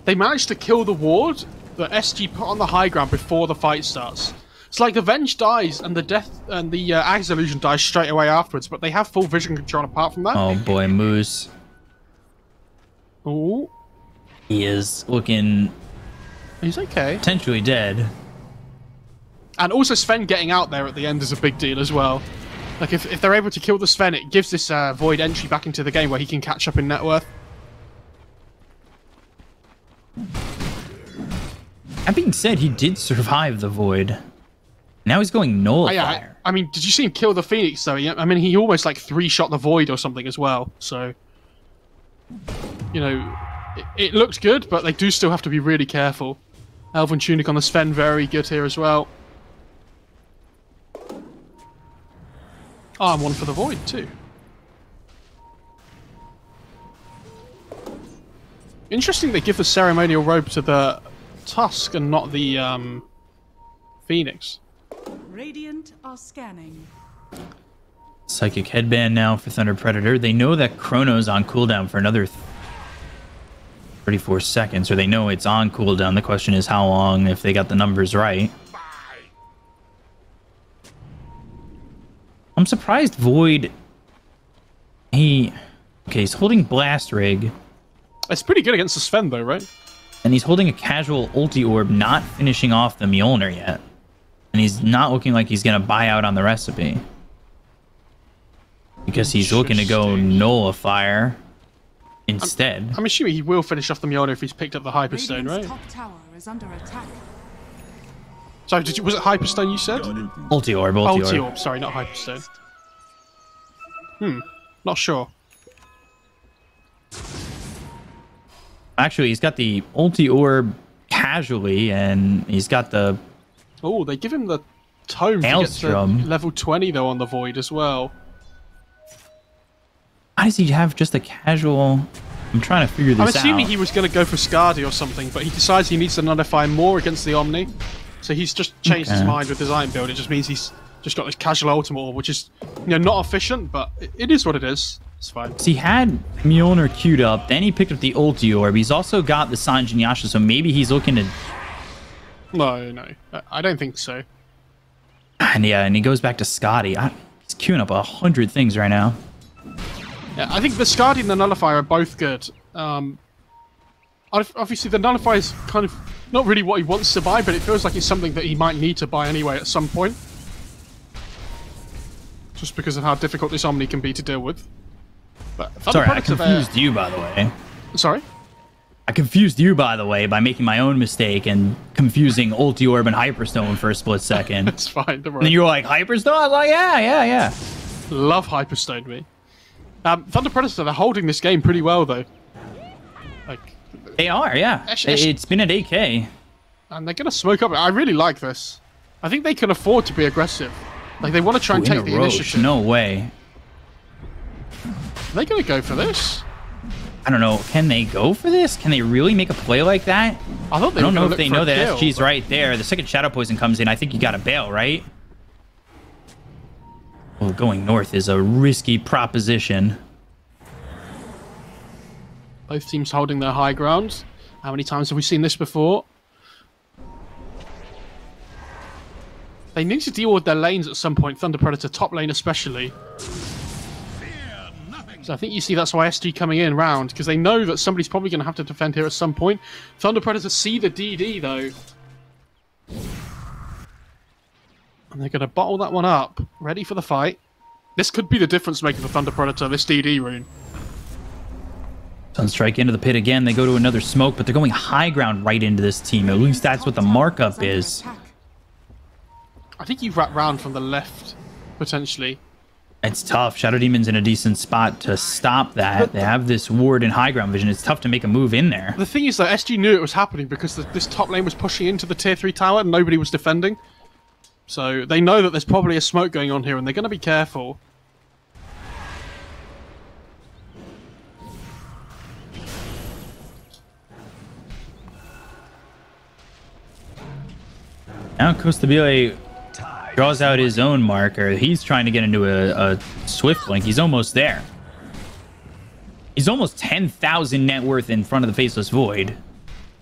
they managed to kill the ward that SG put on the high ground before the fight starts. It's like the Venge dies and the Death and the Ag's Illusion dies straight away afterwards, but they have full vision control apart from that. Oh boy, Moose. Oh, He is looking he's okay. potentially dead. And also Sven getting out there at the end is a big deal as well. Like if they're able to kill the Sven, it gives this Void entry back into the game where he can catch up in net worth. That being said, he did survive the Void. Now he's going Nullifier. I mean, did you see him kill the Phoenix though? I mean, he almost like 3-shot the Void or something as well. So, you know, it looks good, but they do still have to be really careful. Elven Tunic on the Sven, very good here as well. Oh, and one for the Void too. Interesting they give the ceremonial robe to the Tusk and not the Phoenix. Radiant are scanning. Psychic headband now for Thunder Predator. They know that Chrono's on cooldown for another 34 seconds, or they know it's on cooldown. The question is how long, if they got the numbers right. I'm surprised Void... he's holding Blast Rig. It's pretty good against the Sven, though, right? And he's holding a casual ulti orb, not finishing off the Mjolnir yet. And he's not looking like he's going to buy out on the recipe. Because he's looking to go Nullifier instead. I'm assuming he will finish off the Mjolnir if he's picked up the Hyperstone, right? Top tower is under attack. Sorry, was it Hyperstone you said? Ulti Orb, Ulti Orb, sorry, not Hyperstone. Not sure. Actually, he's got the Ulti Orb casually, and he's got the... Oh, they give him the Tome to get to level 20, though, on the Void as well. Why does he have just a casual... I'm trying to figure this out. I'm assuming he was going to go for Skadi or something, but he decides he needs to nullify more against the Omni. So he's just changed his mind with his Iron Build. It just means he's just got this casual Ultimate Orb, which is, not efficient, but it is what it is. It's fine. So he had Mjolnir queued up, then he picked up the Ulti Orb. He's also got the Sanjin Yasha, so maybe he's looking to... No. I don't think so. And yeah, and he goes back to Skadi. He's queuing up 100 things right now. Yeah, I think the Skadi and the Nullifier are both good. Obviously, the Nullifier is kind of not really what he wants to buy, but it feels like it's something that he might need to buy anyway at some point. Just because of how difficult this Omni can be to deal with. But sorry, I confused you, by the way. Sorry? I confused you, by the way, by making my own mistake and confusing Ulti Orb and Hyperstone for a split second. It's fine, don't worry. And then you were like, Hyperstone? I was like, yeah. Love Hyperstone, me. Thunder Predator, they're holding this game pretty well, though. They are, yeah. It's been at 8K. And they're going to smoke up. I really like this. I think they can afford to be aggressive. They want to try and take the initiative. No way. Are they going to go for this? I don't know. Can they go for this? Can they really make a play like that? I don't know if they know that SG's right there. The second Shadow Poison comes in. I think you got to bail, right? Well, going north is a risky proposition. Both teams holding their high ground. How many times have we seen this before? They need to deal with their lanes at some point, Thunder Predator, top lane especially. So I think you see that's why SG coming in round, because they know that somebody's probably going to have to defend here at some point. Thunder Predator see the DD, though. And they're going to bottle that one up, ready for the fight. This could be the difference maker for Thunder Predator, this DD rune. Sunstrike into the pit again. They go to another smoke, but they're going high ground right into this team. At least that's what the markup is. I think you wrap round from the left, potentially. It's tough. Shadow Demon's in a decent spot to stop that. They have this ward and high ground vision. It's tough to make a move in there. The thing is, though, SG knew it was happening because this top lane was pushing into the tier 3 tower and nobody was defending. So they know that there's probably a smoke going on here and they're going to be careful. Now Costabile draws out his own marker. He's trying to get into a Swift Link. He's almost there. He's almost 10,000 net worth in front of the Faceless Void.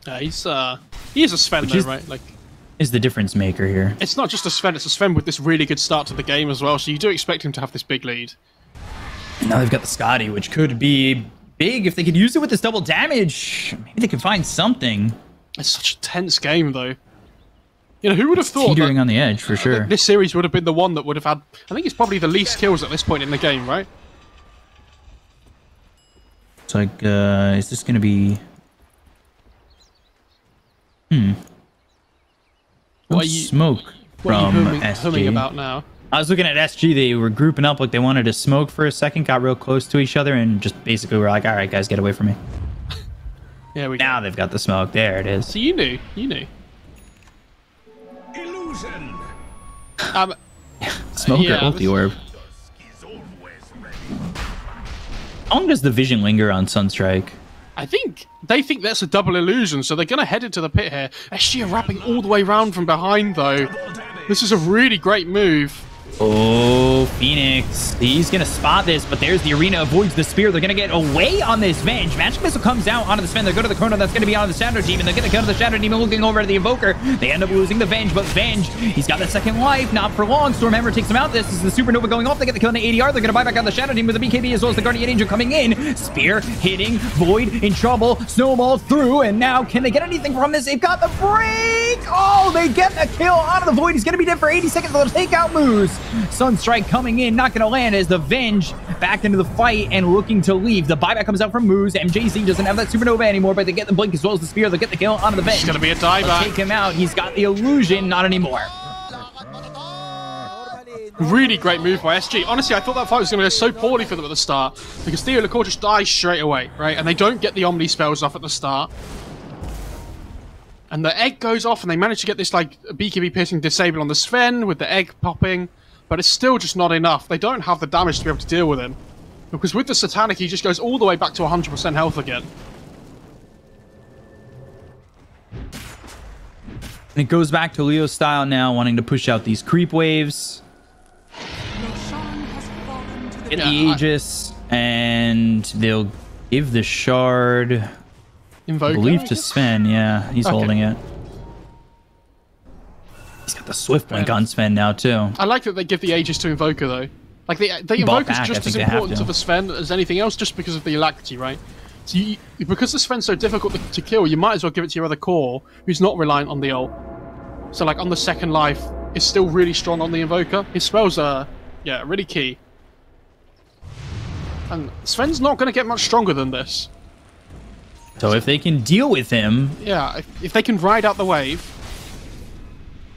He is a Sven, though, right? Is the difference maker here. It's not just a Sven, it's a Sven with this really good start to the game as well, so you do expect him to have this big lead. And now they've got the Skadi, which could be big if they could use it with this double damage. Maybe they could find something. It's such a tense game, though. You know, who would have thought teetering on the edge, for sure. This series would have been the one that would have had... I think it's probably the least kills at this point in the game, right? It's like, is this going to be... What are you, smoke from SG. Humming about now? I was looking at SG. They were grouping up like they wanted to smoke for a second, got real close to each other, and just basically were like, all right, guys, get away from me. Yeah, we go. Now they've got the smoke. There it is. So you knew. Illusion. Smoke or ulti orb? How long does the vision linger on Sunstrike? I think they think that's a double illusion, so they're going to head into the pit here. SG are wrapping all the way around from behind, though. This is a really great move. Oh, Phoenix. He's going to spot this, but there's the arena, avoids the spear. They're going to get away on this Venge. Magic Missile comes out onto the Sven. They go to the Chrono. That's going to be on the Shadow Demon. They're going to go to the Shadow Demon looking over at the Invoker. They end up losing the Venge, but Venge, he's got that second life. Not for long. Stormhammer takes him out. This is the Supernova going off. They get the kill on the ADR. They're going to buy back on the Shadow Demon with the BKB as well as the Guardian Angel coming in. Spear hitting. Void in trouble. Snowball through. And now, can they get anything from this? They've got the break. Oh, they get the kill out of the Void. He's going to be dead for 80 seconds. They'll take out Moose. Sunstrike coming in, not going to land as the Venge back into the fight and looking to leave. The buyback comes out from Moose. MJC doesn't have that Supernova anymore, but they get the blink as well as the spear. They'll get the kill onto the Venge. It's going to be a dieback. Take him out. He's got the illusion, not anymore. Really great move by SG. Honestly, I thought that fight was going to go so poorly for them at the start because Theo Lacour just dies straight away, right? And they don't get the Omni spells off at the start. And the egg goes off and they manage to get this like BKB piercing disable on the Sven with the egg popping. But it's still just not enough. They don't have the damage to be able to deal with him. Because with the Satanic, he just goes all the way back to 100% health again. And it goes back to Leo style now, wanting to push out these creep waves. Get the Aegis, and they'll give the shard, Invoker, I believe, to Sven. Yeah, he's holding it. He's got the Swift Blink on Sven now, too. I like that they give the Aegis to Invoker, though. Like, the Invoker's just as important to the Sven as anything else, just because of the Alacrity, right? So because the Sven's so difficult to kill, you might as well give it to your other core, who's not reliant on the ult. So, like, on the second life, it's still really strong on the Invoker. His spells are, yeah, really key. And Sven's not going to get much stronger than this. So if they can deal with him... Yeah, if they can ride out the wave...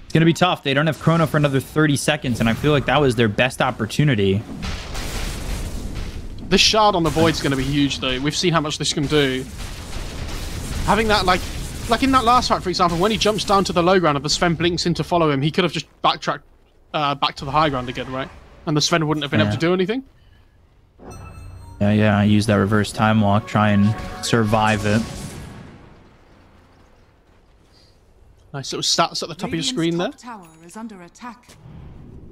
It's going to be tough. They don't have Chrono for another 30 seconds, and I feel like that was their best opportunity. This shard on the Void's going to be huge, though. We've seen how much this can do. Having that, like in that last fight, for example, when he jumps down to the low ground and the Sven blinks in to follow him, he could have just backtracked back to the high ground again, right? And the Sven wouldn't have been able to do anything. Yeah, I use that reverse time walk, try and survive it. Nice little stats at the top of your screen there. Tower is under attack.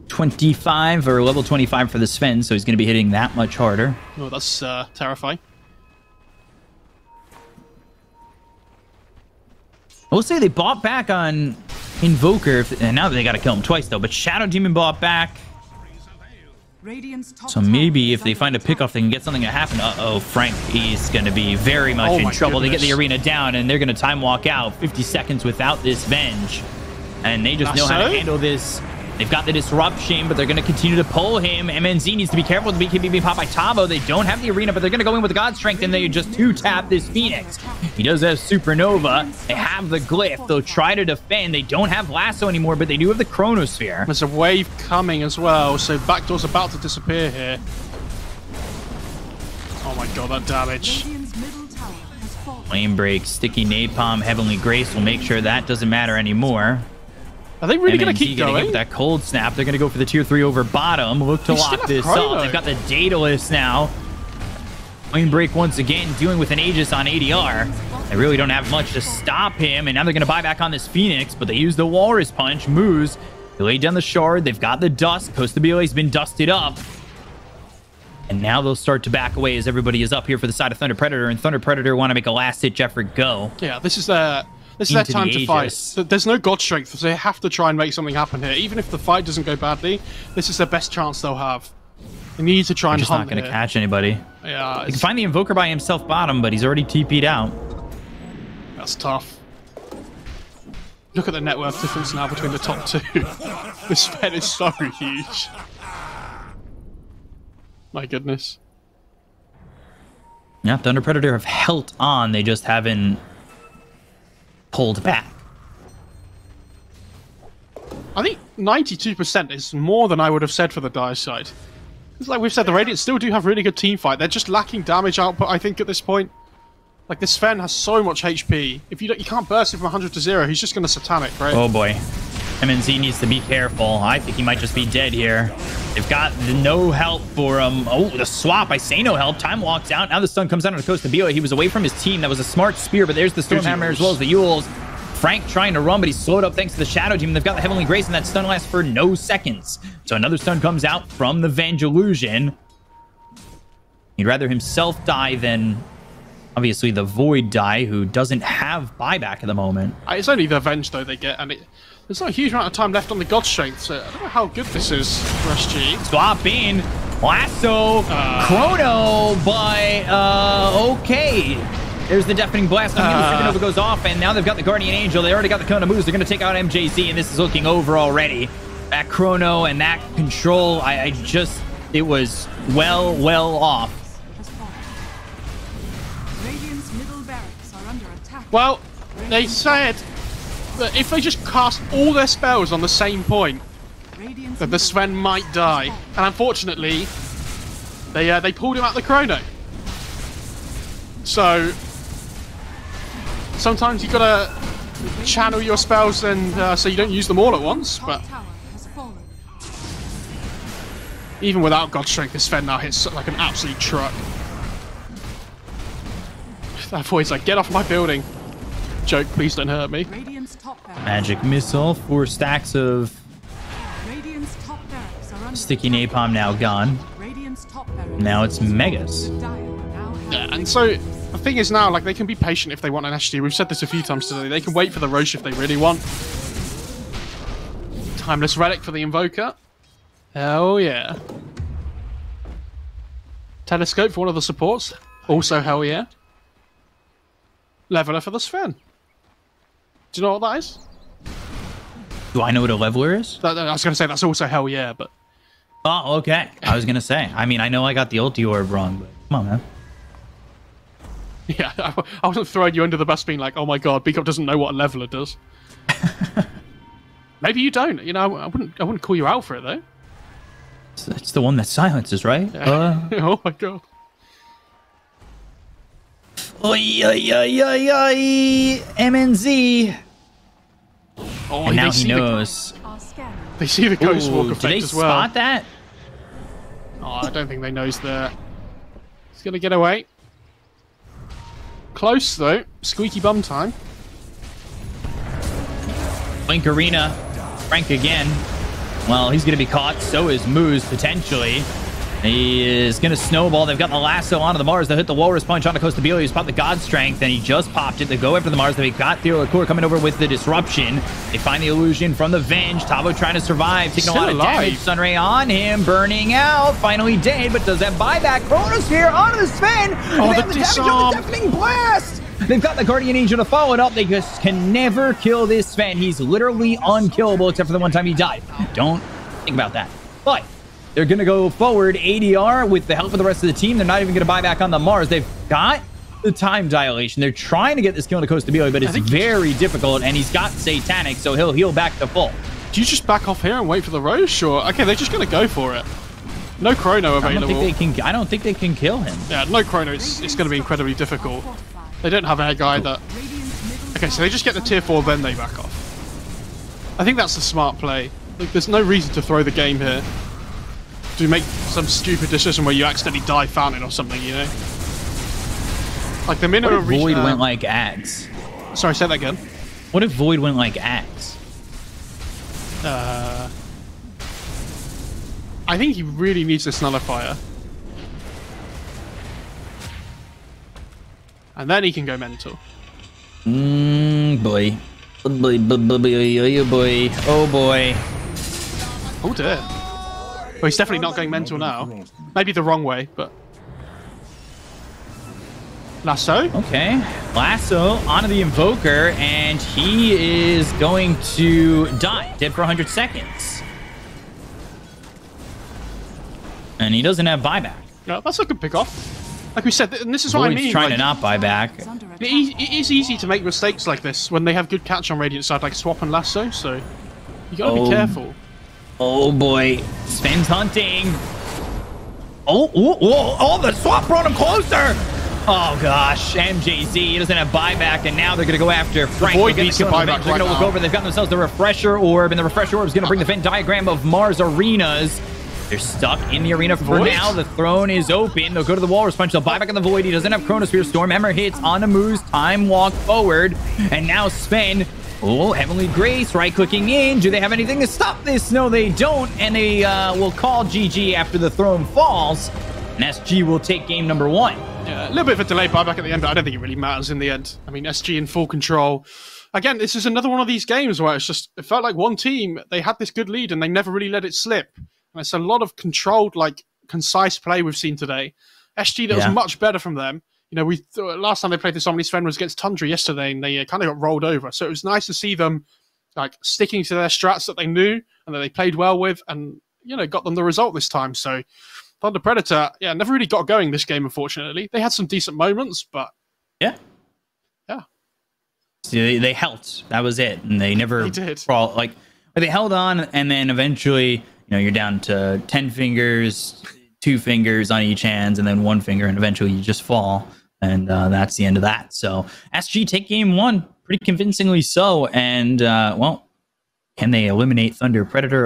25 or level 25 for the Sven, so he's going to be hitting that much harder. Oh, that's terrifying. I will say they bought back on Invoker, and now they got to kill him twice though, but Shadow Demon bought back. So maybe if they find a pickoff, they can get something to happen. Uh-oh, Frank is going to be very much in trouble. They get the arena down, and they're going to time walk out. 50 seconds without this Venge. And they just know how to handle this. They've got the disruption, but they're going to continue to pull him. MNZ needs to be careful with the BKB being popped by Tabo. They don't have the arena, but they're going to go in with the God Strength, and they just two-tap this Phoenix. He does have Supernova. They have the Glyph. They'll try to defend. They don't have Lasso anymore, but they do have the Chronosphere. There's a wave coming as well, so Backdoor's about to disappear here. Oh my god, that damage. Flame Break, Sticky Napalm, Heavenly Grace will make sure that doesn't matter anymore. Are they really going to keep going? With that Cold Snap, they're going to go for the tier 3 over bottom. Look to lock this up. They've got the Daedalus now. Flame Break once again, dealing with an Aegis on ADR. They really don't have much to stop him, and now they're going to buy back on this Phoenix, but they use the Walrus Punch. Moose, they lay down the Shard. They've got the Dust. Costa BLA's been dusted up. And now they'll start to back away as everybody is up here for the side of Thunder Predator, and Thunder Predator want to make a last-ditch effort go. Yeah, this is their time to fight. There's no God Strength, so they have to try and make something happen here. Even if the fight doesn't go badly, this is their best chance they'll have. They need to try and hunt. Just not going to catch anybody. Yeah, you can find the Invoker by himself bottom, but he's already TP'd out. That's tough. Look at the net worth difference now between the top two. This Sven is so huge. My goodness. Yeah, Thunder Predator have held on. They just haven't pulled back. I think 92% is more than I would have said for the Dire side. It's like we've said, the Radiant still do have really good team fight. They're just lacking damage output, I think, at this point. Like, this Sven has so much HP. If you can't burst him from 100 to 0, he's just going to Satanic, right? Oh boy. MNZ needs to be careful. I think he might just be dead here. They've got no help for him. Oh, the swap. I say no help. Time walks out. Now the stun comes out on the coast of BO. He was away from his team. That was a smart spear, but there's the Stormhammer as well as the Yules. Frank trying to run, but he's slowed up thanks to the Shadow Team. They've got the Heavenly Grace, and that stun lasts for no seconds. So another stun comes out from the Venge Illusion. He'd rather himself die than, obviously, the Void die, who doesn't have buyback at the moment. It's only the Venge, though, they get, and there's not a huge amount of time left on the God Strength, so I don't know how good this is for SG. Swap in. Lasso. Chrono, but okay. There's the Deafening Blast. The Supernova goes off, and now they've got the Guardian Angel. They already got the Kona moves. They're going to take out MJZ, and this is looking over already. That Chrono and that control, it was well off. Radiant's middle barracks are under attack. Well, they said that if they just cast all their spells on the same point, that the Sven might die. And unfortunately, they pulled him out the Chrono. So sometimes you gotta channel your spells and so you don't use them all at once. But even without God Strength, this Sven now hits like an absolute truck. That Void's like, get off my building. Joke, please don't hurt me. Magic Missile, 4 stacks of sticky napalm now gone. Now it's Megas. Yeah, and so the thing is now, like, they can be patient if they want an SG. We've said this a few times today. They can wait for the Roche if they really want. Timeless Relic for the Invoker. Hell yeah. Telescope for one of the supports. Also hell yeah. Leveler for the Sven. Do you know what that is? Do I know what a leveler is? I was going to say that's also hell yeah, but... Oh, okay. I was going to say. I mean, I know I got the ulti orb wrong, but come on, man. Yeah, I wasn't throwing you under the bus being like, oh my god, Beacop doesn't know what a leveler does. Maybe you don't. You know, I wouldn't call you out for it, though. It's the one that silences, right? Yeah. Oh my god. Oy, oy, oy, oy, oy. MNZ. Oh, and now he knows. They see the Ghost Walk effect as well. Did they spot that? Oh, I don't think they knows that. He's gonna get away. Close though. Squeaky bum time. Blink Arena. Frank again. Well, he's going to be caught. So is Moose, potentially. He is going to snowball. They've got the lasso onto the Mars. They'll hit the Walrus Punch on the Coast of Beal. He's popped the God Strength, and he just popped it. They go after the Mars. They've got Theo Core coming over with the Disruption. They find the illusion from the Venge. Tavo trying to survive. Taking a lot of damage. Sunray on him. Burning out. Finally dead, but does that buyback. Chronosphere onto the Sven. Oh, the damage on the Deafening Blast. They've got the Guardian Angel to follow it up. They just can never kill this Sven. He's literally unkillable, except for the one time he died. Don't think about that. But they're going to go forward ADR with the help of the rest of the team. They're not even going to buy back on the Mars. They've got the time dilation. They're trying to get this kill on the Coast of Beal, but it's very difficult, and he's got Satanic, so he'll heal back to full. Do you just back off here and wait for the Roche? Or okay, they're just going to go for it. No Chrono available. I don't think they can kill him. Yeah, no Chrono. It's going to be incredibly difficult. They don't have a guy that... Okay, so they just get the tier 4, then they back off. I think that's a smart play. Like, there's no reason to throw the game here. To make some stupid decision where you accidentally die Fountain or something, you know? Like, the minute Void went like Axe. Sorry, say that again. What if Void went like Axe? I think he really needs this Nullifier. And then he can go mental. Boy. Boy. Oh boy. Oh dear. Well, he's definitely not going mental now. Maybe the wrong way, but... Lasso? Okay. Lasso onto the Invoker, and he is going to die. Dead for 100 seconds. And he doesn't have buyback. No, that's a good pick off. Like we said, and this is what I mean. Trying to not buy back. It is easy to make mistakes like this when they have good catch on Radiant side, like Swap and Lasso, so you gotta be careful. Oh boy. Sven's hunting. Oh, the Swap brought him closer. Oh gosh, MJZ doesn't have buyback, and now they're going to go after Frank. Void needs to buyback. They're going to look over. They've got themselves the refresher orb, and the refresher orb is going to bring the Venn diagram of Mars Arenas. They're stuck in the arena for now. The throne is open. They'll go to the Walrus Punch. They'll buy back on the Void. He doesn't have Chronosphere. Stormhammer hits on a Moose. Time walk forward, and now Sven. Oh, Heavenly Grace, right-clicking in. Do they have anything to stop this? No, they don't, and they will call GG after the throne falls, and SG will take game number 1. Yeah, a little bit of a delayed buyback at the end, but I don't think it really matters in the end. I mean, SG in full control. Again, this is another one of these games where it's just, it felt like one team, they had this good lead and they never really let it slip. And it's a lot of controlled, like, concise play we've seen today. SG, that was much better from them. You know, last time they played this Omni Sven was against Tundra yesterday, and they kind of got rolled over. So it was nice to see them, like, sticking to their strats that they knew and that they played well with, and, you know, got them the result this time. So Thunder Predator, yeah, never really got going this game, unfortunately. They had some decent moments, but... Yeah. So they held. That was it. And they never... They did. They held on, and then eventually, you know, you're down to 10 fingers, 2 fingers on each hand, and then 1 finger, and eventually you just fall. And that's the end of that. So SG take game 1 pretty convincingly so. And, well, can they eliminate Thunder Predator?